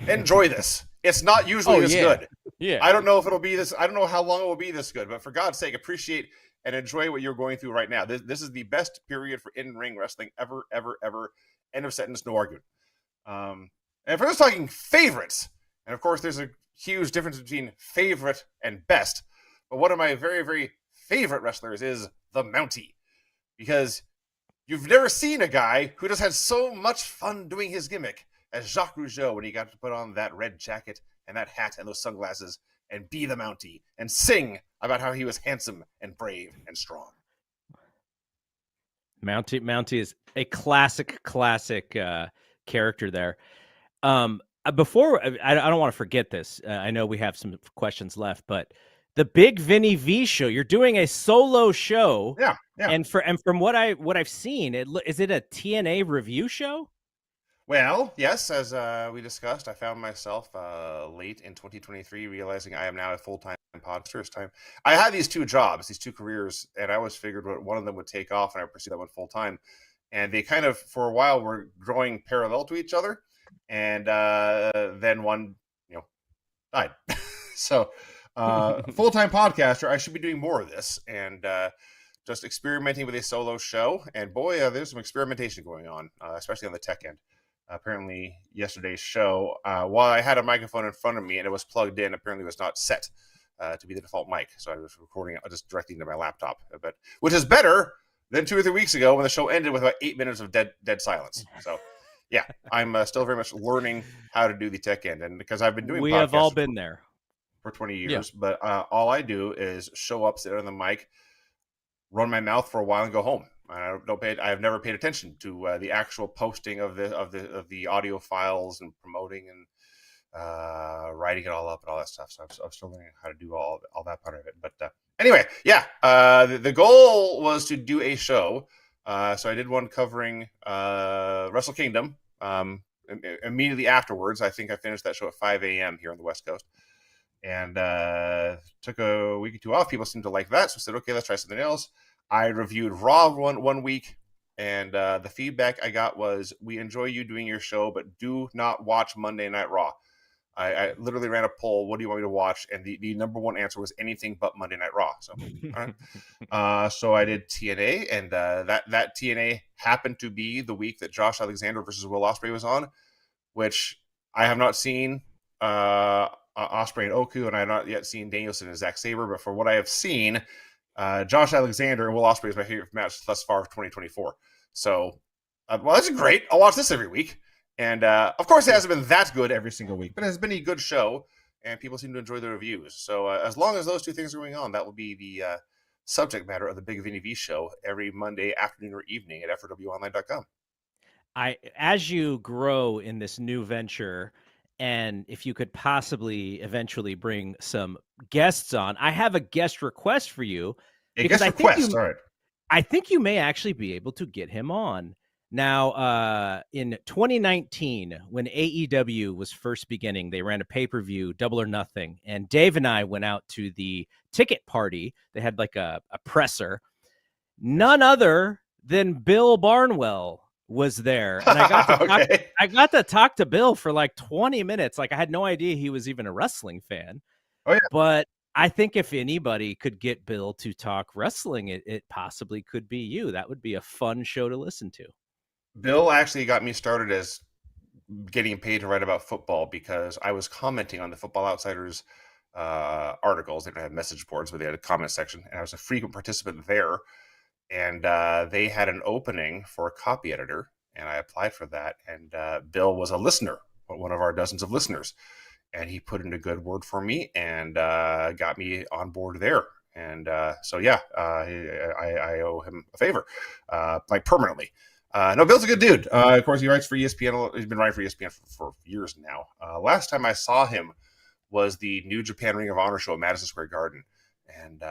Enjoy this. It's not usually this good. Yeah. I don't know if it'll be this. I don't know how long it will be this good, but for God's sake, appreciate and enjoy what you're going through right now. This is the best period for in-ring wrestling ever. End of sentence, no argument. And for those talking favorites, and of course there's a huge difference between favorite and best, but one of my very, very favorite wrestlers is the Mountie, because you've never seen a guy who just had so much fun doing his gimmick as Jacques Rougeau when he got to put on that red jacket and that hat and those sunglasses and be the Mountie and sing about how he was handsome and brave and strong. Mountie is a classic character there. Before I don't want to forget this. I know we have some questions left, but the Big Vinny V Show. You're doing a solo show, Yeah. And from what I've seen, is it a TNA review show? Well, yes, as we discussed, I found myself late in 2023 realizing I am now a full-time podcaster. Time. I had these two jobs, these two careers, and I always figured one of them would take off and I would pursue that one full-time. And they kind of, for a while, were growing parallel to each other. And then one, died. So, full-time podcaster, I should be doing more of this. And just experimenting with a solo show. And boy, there's some experimentation going on, especially on the tech end. Apparently, yesterday's show, while I had a microphone in front of me and it was plugged in, apparently it was not set to be the default mic. So I was recording it just directly into my laptop, which is better than 2 or 3 weeks ago when the show ended with about 8 minutes of dead silence. So, yeah, I'm still very much learning how to do the tech end. And because I've been doing we have all been there for 20 years, but all I do is show up, sit on the mic, run my mouth for a while and go home. I have never paid attention to the actual posting of the audio files and promoting and writing it all up and all that stuff. So I'm still learning how to do all that part of it. But anyway, the goal was to do a show. So I did one covering Wrestle Kingdom. Immediately afterwards, I think I finished that show at 5 a.m. here on the West Coast. And took a week or two off. People seemed to like that. So I said, okay, let's try something else. I reviewed Raw one week, and the feedback I got was, we enjoy you doing your show, but do not watch Monday Night Raw. I literally ran a poll, what do you want me to watch? And the number one answer was anything but Monday Night Raw. So, all right. So I did TNA, and that TNA happened to be the week that Josh Alexander versus Will Ospreay was on, which I have not seen Ospreay and Oku, and I have not yet seen Danielson and Zack Sabre, but for what I have seen, Josh Alexander and Will Ospreay is my favorite match thus far of 2024. So, well, that's great. I'll watch this every week. And, of course, it hasn't been that good every single week, but it has been a good show, and people seem to enjoy the reviews. So, as long as those two things are going on, that will be the subject matter of the Big Vinnie V Show every Monday afternoon or evening at FRWOnline.com. As you grow in this new venture, and if you could possibly eventually bring some guests on, I have a guest request for you. A guest request, all right. I think you may actually be able to get him on. Now, in 2019, when AEW was first beginning, they ran a pay-per-view, Double or Nothing, and Dave and I went out to the ticket party. They had like a presser. None other than Bill Barnwell was there, and I got to talk to Bill for like 20 minutes. Like, I had no idea he was even a wrestling fan. Oh yeah. But I think if anybody could get Bill to talk wrestling, it possibly could be you. That would be a fun show to listen to. Bill actually got me started as getting paid to write about football because I was commenting on the Football Outsiders articles. They didn't have message boards, but they had a comment section, and I was a frequent participant there. And they had an opening for a copy editor, and I applied for that. And Bill was a listener, one of our dozens of listeners, and he put in a good word for me and got me on board there. And so, yeah, I owe him a favor, like permanently. No, Bill's a good dude. Of course, he writes for ESPN. He's been writing for ESPN for years now. Last time I saw him was the New Japan Ring of Honor show at Madison Square Garden, and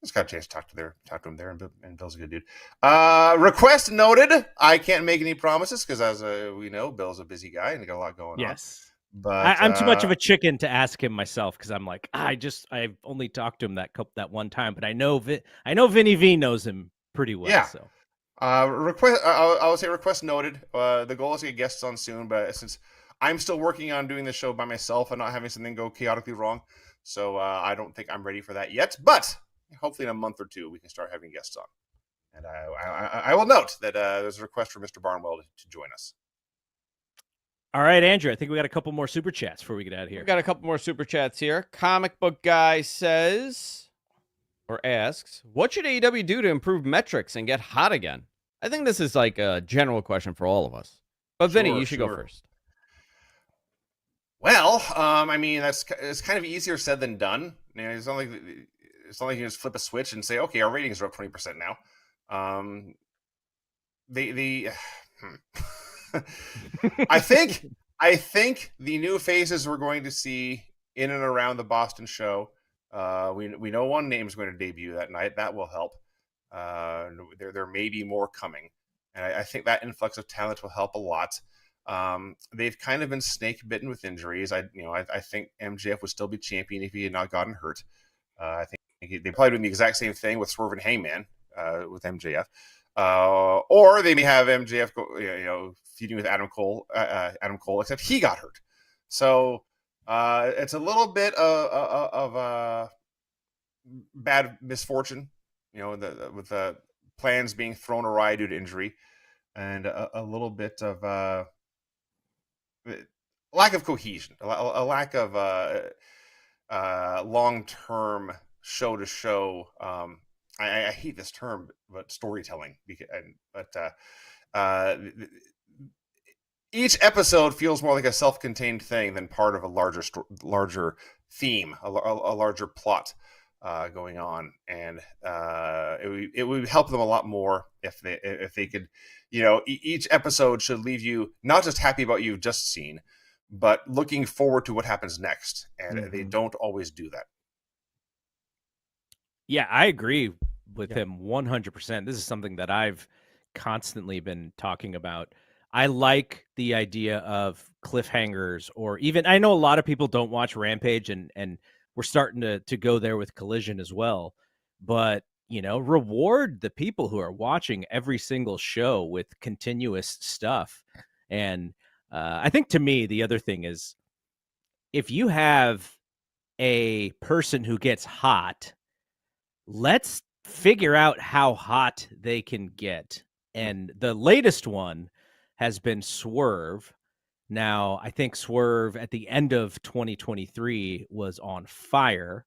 just got a chance to talk to him there, and Bill's a good dude. Request noted. I can't make any promises because, as we know, Bill's a busy guy and got a lot going on. Yes, but I'm too much of a chicken to ask him myself because I'm like, I've only talked to him that one time, but I know Vinny V knows him pretty well. Yeah. So. Request. I would say request noted. The goal is to get guests on soon, but since I'm still working on doing the show by myself and not having something go chaotically wrong, so I don't think I'm ready for that yet. But hopefully in a month or two we can start having guests on. And I will note that there's a request for Mr. Barnwell to join us. All right, Andrew, I think we got a couple more super chats before we get out of here. We got a couple more super chats here. Comic Book Guy says, or asks, what should AEW do to improve metrics and get hot again? I think this is like a general question for all of us. But Vinny, you should go first. Well, I mean, it's kind of easier said than done. You know, it's not like you just flip a switch and say, okay, our ratings are up 20% now. The I think the new faces we're going to see in and around the Boston show. We know one name is going to debut that night. That will help. There may be more coming, and I think that influx of talent will help a lot. They've kind of been snake bitten with injuries. I think MJF would still be champion if he had not gotten hurt. I think they probably doing the exact same thing with Swerve and Heyman with MJF. Or they may have MJF go, feuding with Adam Cole, except he got hurt. So it's a little bit of bad misfortune, with the plans being thrown awry due to injury, and a little bit of lack of cohesion, a lack of long-term show-to-show. I hate this term, but storytelling. Each episode feels more like a self-contained thing than part of a larger theme, a larger plot going on, and it would help them a lot more if they could, each episode should leave you not just happy about what you've just seen, but looking forward to what happens next, and they don't always do that. Yeah, I agree with him 100%. This is something that I've constantly been talking about. I like the idea of cliffhangers, or even, I know a lot of people don't watch Rampage, and we're starting to go there with Collision as well. But, reward the people who are watching every single show with continuous stuff. And I think, to me, the other thing is, if you have a person who gets hot, let's figure out how hot they can get. And the latest one has been Swerve. Now, I think Swerve at the end of 2023 was on fire,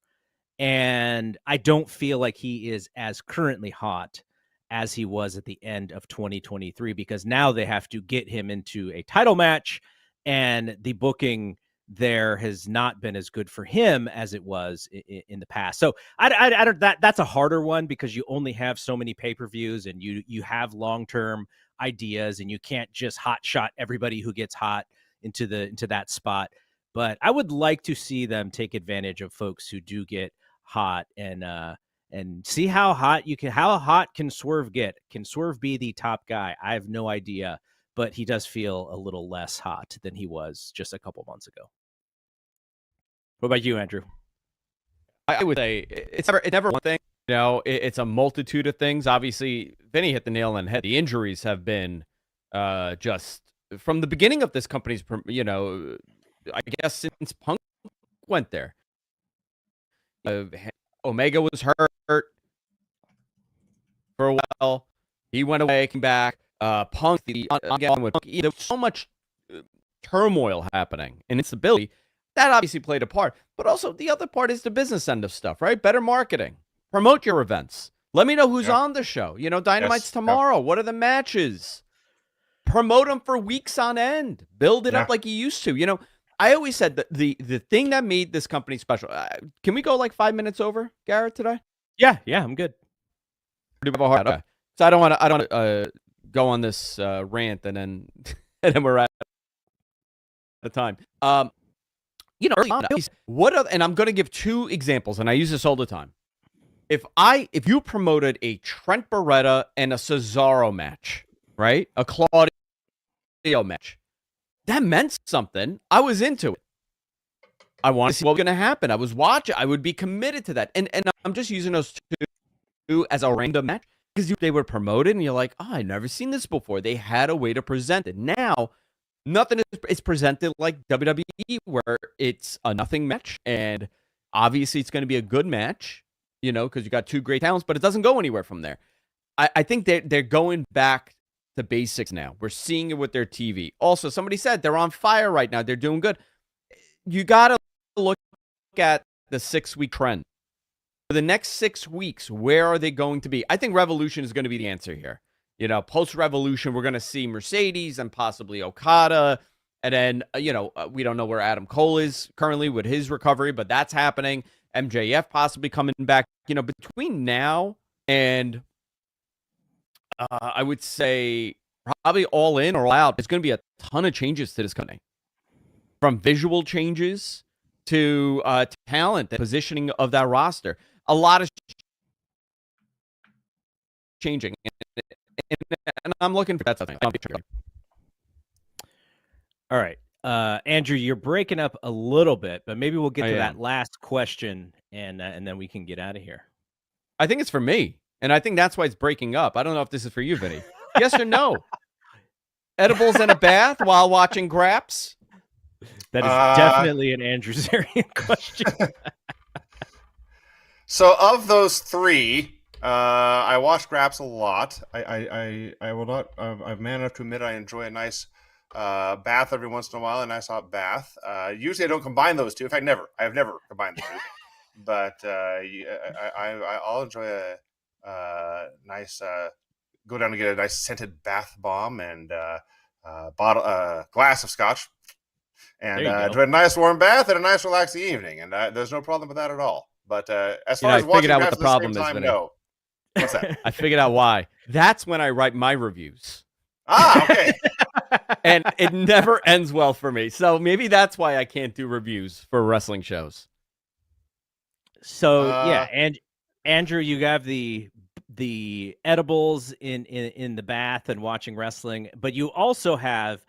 and I don't feel like he is as currently hot as he was at the end of 2023, because now they have to get him into a title match, and the booking there has not been as good for him as it was in the past. So I don't, that's a harder one, because you only have so many pay-per-views, and you have long-term ideas, and you can't just hot shot everybody who gets hot into that spot. But I would like to see them take advantage of folks who do get hot, and see how hot can Swerve get. Can Swerve be the top guy? I have no idea, but he does feel a little less hot than he was just a couple months ago. What about you, Andrew? I would say it's never one thing. It's a multitude of things. Obviously, Vinny hit the nail on the head. The injuries have been just from the beginning of this company's, I guess since Punk went there. Omega was hurt for a while. He went away, came back. Punk, again with Punk, there was so much turmoil happening and instability. That obviously played a part. But also the other part is the business end of stuff, right? Better marketing. Promote your events. Let me know who's on the show. Dynamite's tomorrow. What are the matches? Promote them for weeks on end. Build it up like you used to. I always said that the thing that made this company special. Can we go like 5 minutes over, Garrett, today? Yeah, I'm good. Okay. So I don't want to go on this rant and then we're at the time. Early on, and I'm going to give two examples, and I use this all the time. If you promoted a Trent Beretta and a Cesaro match, right? A Claudio match, that meant something. I was into it. I want to see what was going to happen. I was watching. I would be committed to that. And I'm just using those two as a random match because they were promoted, and you're like, oh, I've never seen this before. They had a way to present it. Now, nothing is presented like WWE, where it's a nothing match, and obviously it's going to be a good match, because you got two great talents, but it doesn't go anywhere from there. I think they're going back to basics now. We're seeing it with their TV. Also, somebody said they're on fire right now. They're doing good. You got to look at the 6-week trend. For the next 6 weeks, where are they going to be? I think Revolution is going to be the answer here. Post-Revolution, we're going to see Mercedes and possibly Okada And then, we don't know where Adam Cole is currently with his recovery, but that's happening. MJF possibly coming back. Between now and I would say probably All In or All Out, there's going to be a ton of changes to this company. From visual changes to talent and positioning of that roster. A lot of changing. And I'm looking for that thing. All right. Andrew, you're breaking up a little bit, but maybe we'll get to that last question and then we can get out of here. I think it's for me, and I think that's why it's breaking up. I don't know if this is for you, Vinny. Yes or no? Edibles and a bath while watching Graps? That is definitely an Andrew Zarian question. So of those three, I watch Graps a lot. I will not. I'm man enough to admit I enjoy a nice bath every once in a while, a nice hot bath. Usually I don't combine those two. In fact, I've never combined the two. But I'll enjoy a nice go down to get a nice scented bath bomb and glass of scotch, and enjoy a nice warm bath and a nice relaxing evening. And there's no problem with that at all. But as far as watching Graps at the same time, no. What's that? I figured out why. That's when I write my reviews. Okay. And it never ends well for me. So maybe that's why I can't do reviews for wrestling shows. So and Andrew, you have the edibles in the bath and watching wrestling, but you also have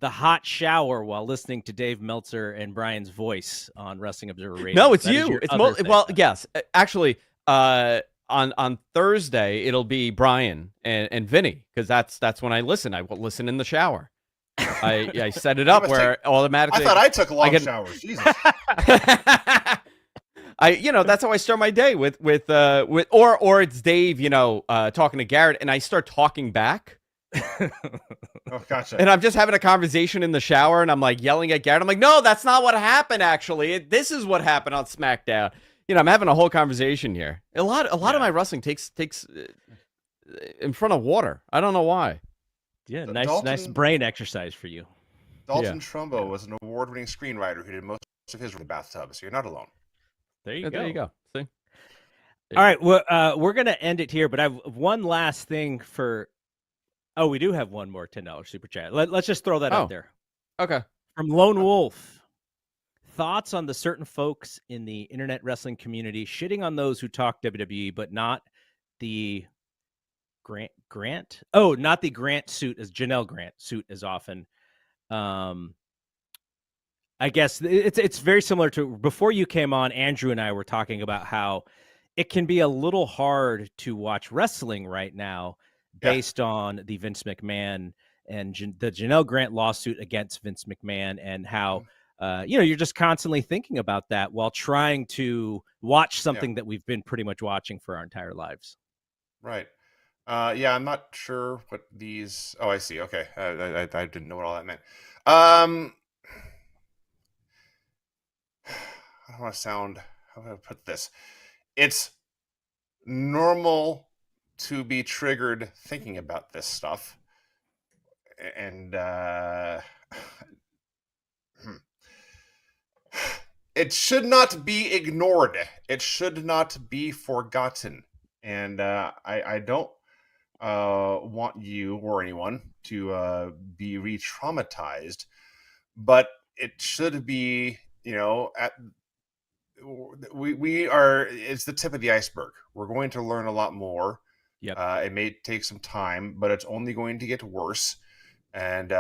the hot shower while listening to Dave Meltzer and Brian's voice on Wrestling Observer Radio. No, it's you. It's yes, actually, on Thursday it'll be Brian and Vinny, because that's when I listen. I will listen in the shower. I set it up where automatically. I thought I took long showers. Jesus. That's how I start my day with or it's Dave, talking to Garrett, and I start talking back. Oh, gotcha. And I'm just having a conversation in the shower, and I'm like yelling at Garrett. I'm like, no, that's not what happened. Actually, this is what happened on SmackDown. I'm having a whole conversation here. A lot of my wrestling takes in front of water. I don't know why. Yeah, nice brain exercise for you. Dalton Trumbo was an award-winning screenwriter who did most of his in the bathtub, so you're not alone. There you go. There you go. See? All right, we're going to end it here, but I have one last thing for... Oh, we do have one more $10 super chat. Let's just throw that out there. Okay. From Lone Wolf. Thoughts on the certain folks in the internet wrestling community shitting on those who talk WWE, but not the Grant? Oh, not the Janelle Grant suit as often. I guess it's very similar to before you came on. Andrew and I were talking about how it can be a little hard to watch wrestling right now based on the Vince McMahon and the Janelle Grant lawsuit against Vince McMahon, and how you're just constantly thinking about that while trying to watch something that we've been pretty much watching for our entire lives. Right. I'm not sure what these. Oh, I see. Okay, I didn't know what all that meant. I don't want to sound. How do I put this? It's normal to be triggered thinking about this stuff, and it should not be ignored. It should not be forgotten. And I don't want you or anyone to be re-traumatized, but it should be, we are, it's the tip of the iceberg. We're going to learn a lot more. Yep. It may take some time, but it's only going to get worse. And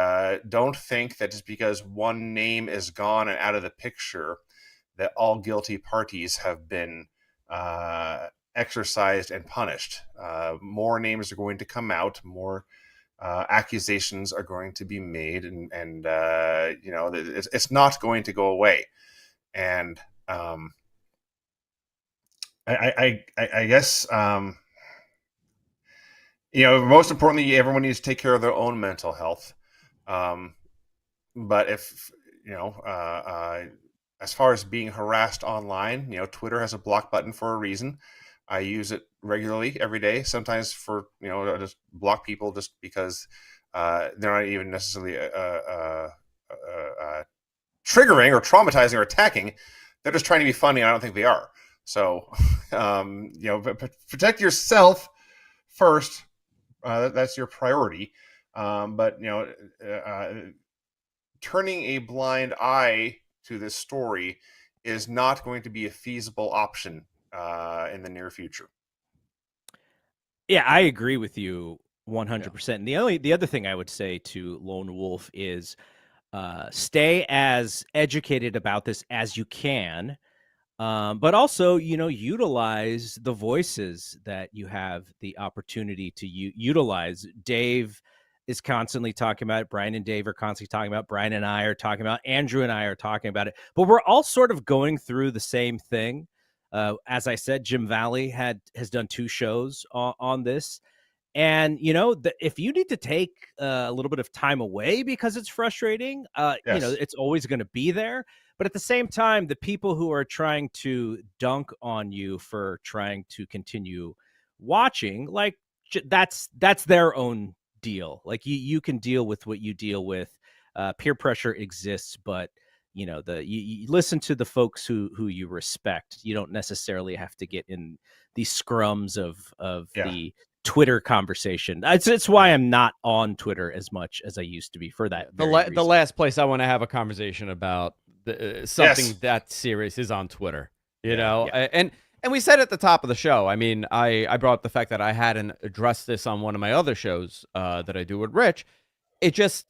don't think that just because one name is gone and out of the picture, that all guilty parties have been exercised and punished. More names are going to come out, more accusations are going to be made, and it's not going to go away. And I guess most importantly, everyone needs to take care of their own mental health. But if as far as being harassed online, Twitter has a block button for a reason. I use it regularly every day, sometimes for, just block people just because they're not even necessarily triggering or traumatizing or attacking. They're just trying to be funny. And I don't think they are. So, protect yourself first. That's your priority. But turning a blind eye to this story is not going to be a feasible option in the near future. Yeah, I agree with you 100%. And the other thing I would say to Lone Wolf is stay as educated about this as you can, but also, utilize the voices that you have the opportunity to utilize. Dave is constantly talking about it. Brian and Dave are constantly talking about it. Brian and I are talking about it. Andrew and I are talking about it. But we're all sort of going through the same thing. As I said, Jim Valley has done 2 shows on this. And, if you need to take a little bit of time away because it's frustrating, Yes. it's always going to be there. But at the same time, the people who are trying to dunk on you for trying to continue watching, like, that's their own deal. Like, you can deal with what you deal with. Peer pressure exists, but you listen to the folks who you respect. You don't necessarily have to get in these scrums of the Twitter conversation. It's why I'm not on Twitter as much as I used to be for that. The last place I want to have a conversation about something that serious is on Twitter. And we said at the top of the show. I mean, I brought up the fact that I hadn't addressed this on one of my other shows that I do with Rich. It just,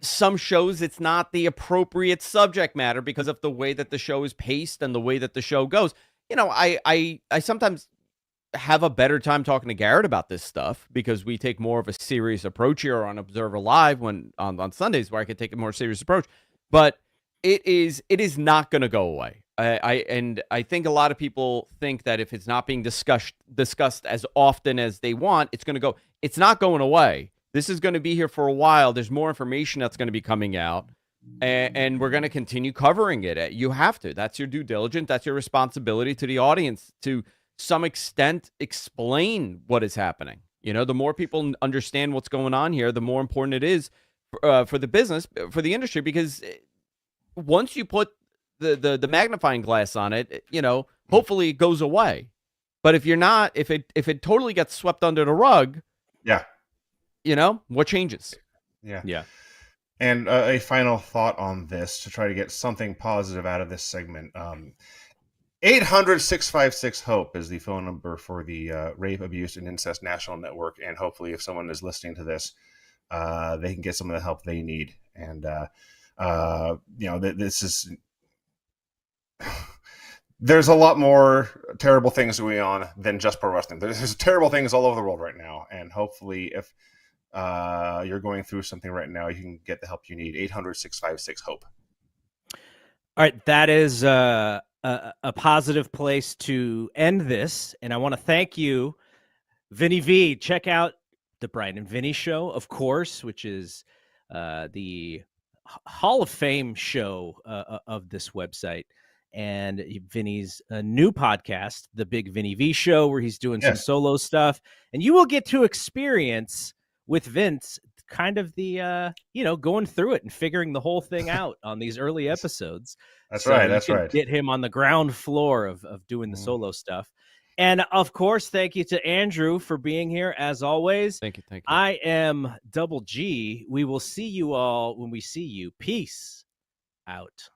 some shows it's not the appropriate subject matter because of the way that the show is paced and the way that the show goes. I sometimes have a better time talking to Garrett about this stuff because we take more of a serious approach here on Observer Live when on Sundays, where I could take a more serious approach. But it is not going to go away. I think a lot of people think that if it's not being discussed as often as they want, it's going to go. It's not going away. This is going to be here for a while. There's more information that's going to be coming out, and we're going to continue covering it. You have to. That's your due diligence. That's your responsibility to the audience to some extent explain what is happening. The more people understand what's going on here, the more important it is for the business, for the industry, because once you put the magnifying glass on it, hopefully it goes away. But if you're not, if it totally gets swept under the rug, what changes? Yeah. And a final thought on this to try to get something positive out of this segment. 800-656-HOPE is the phone number for the Rape, Abuse, and Incest National Network. And hopefully if someone is listening to this, they can get some of the help they need. And, this is... There's a lot more terrible things going on than just pro wrestling. There's terrible things all over the world right now. And hopefully if you're going through something right now, you can get the help you need. 800-656-HOPE. All right. That is a positive place to end this. And I want to thank you, Vinny V. Check out the Brian and Vinny Show, of course, which is the Hall of Fame show of this website. And Vinny's new podcast, the Big Vinnie V Show, where he's doing some solo stuff. And you will get to experience with Vince kind of the, going through it and figuring the whole thing out on these early episodes. That's right. Get him on the ground floor of doing the solo stuff. And of course, thank you to Andrew for being here as always. Thank you. I am Double G. We will see you all when we see you. Peace out.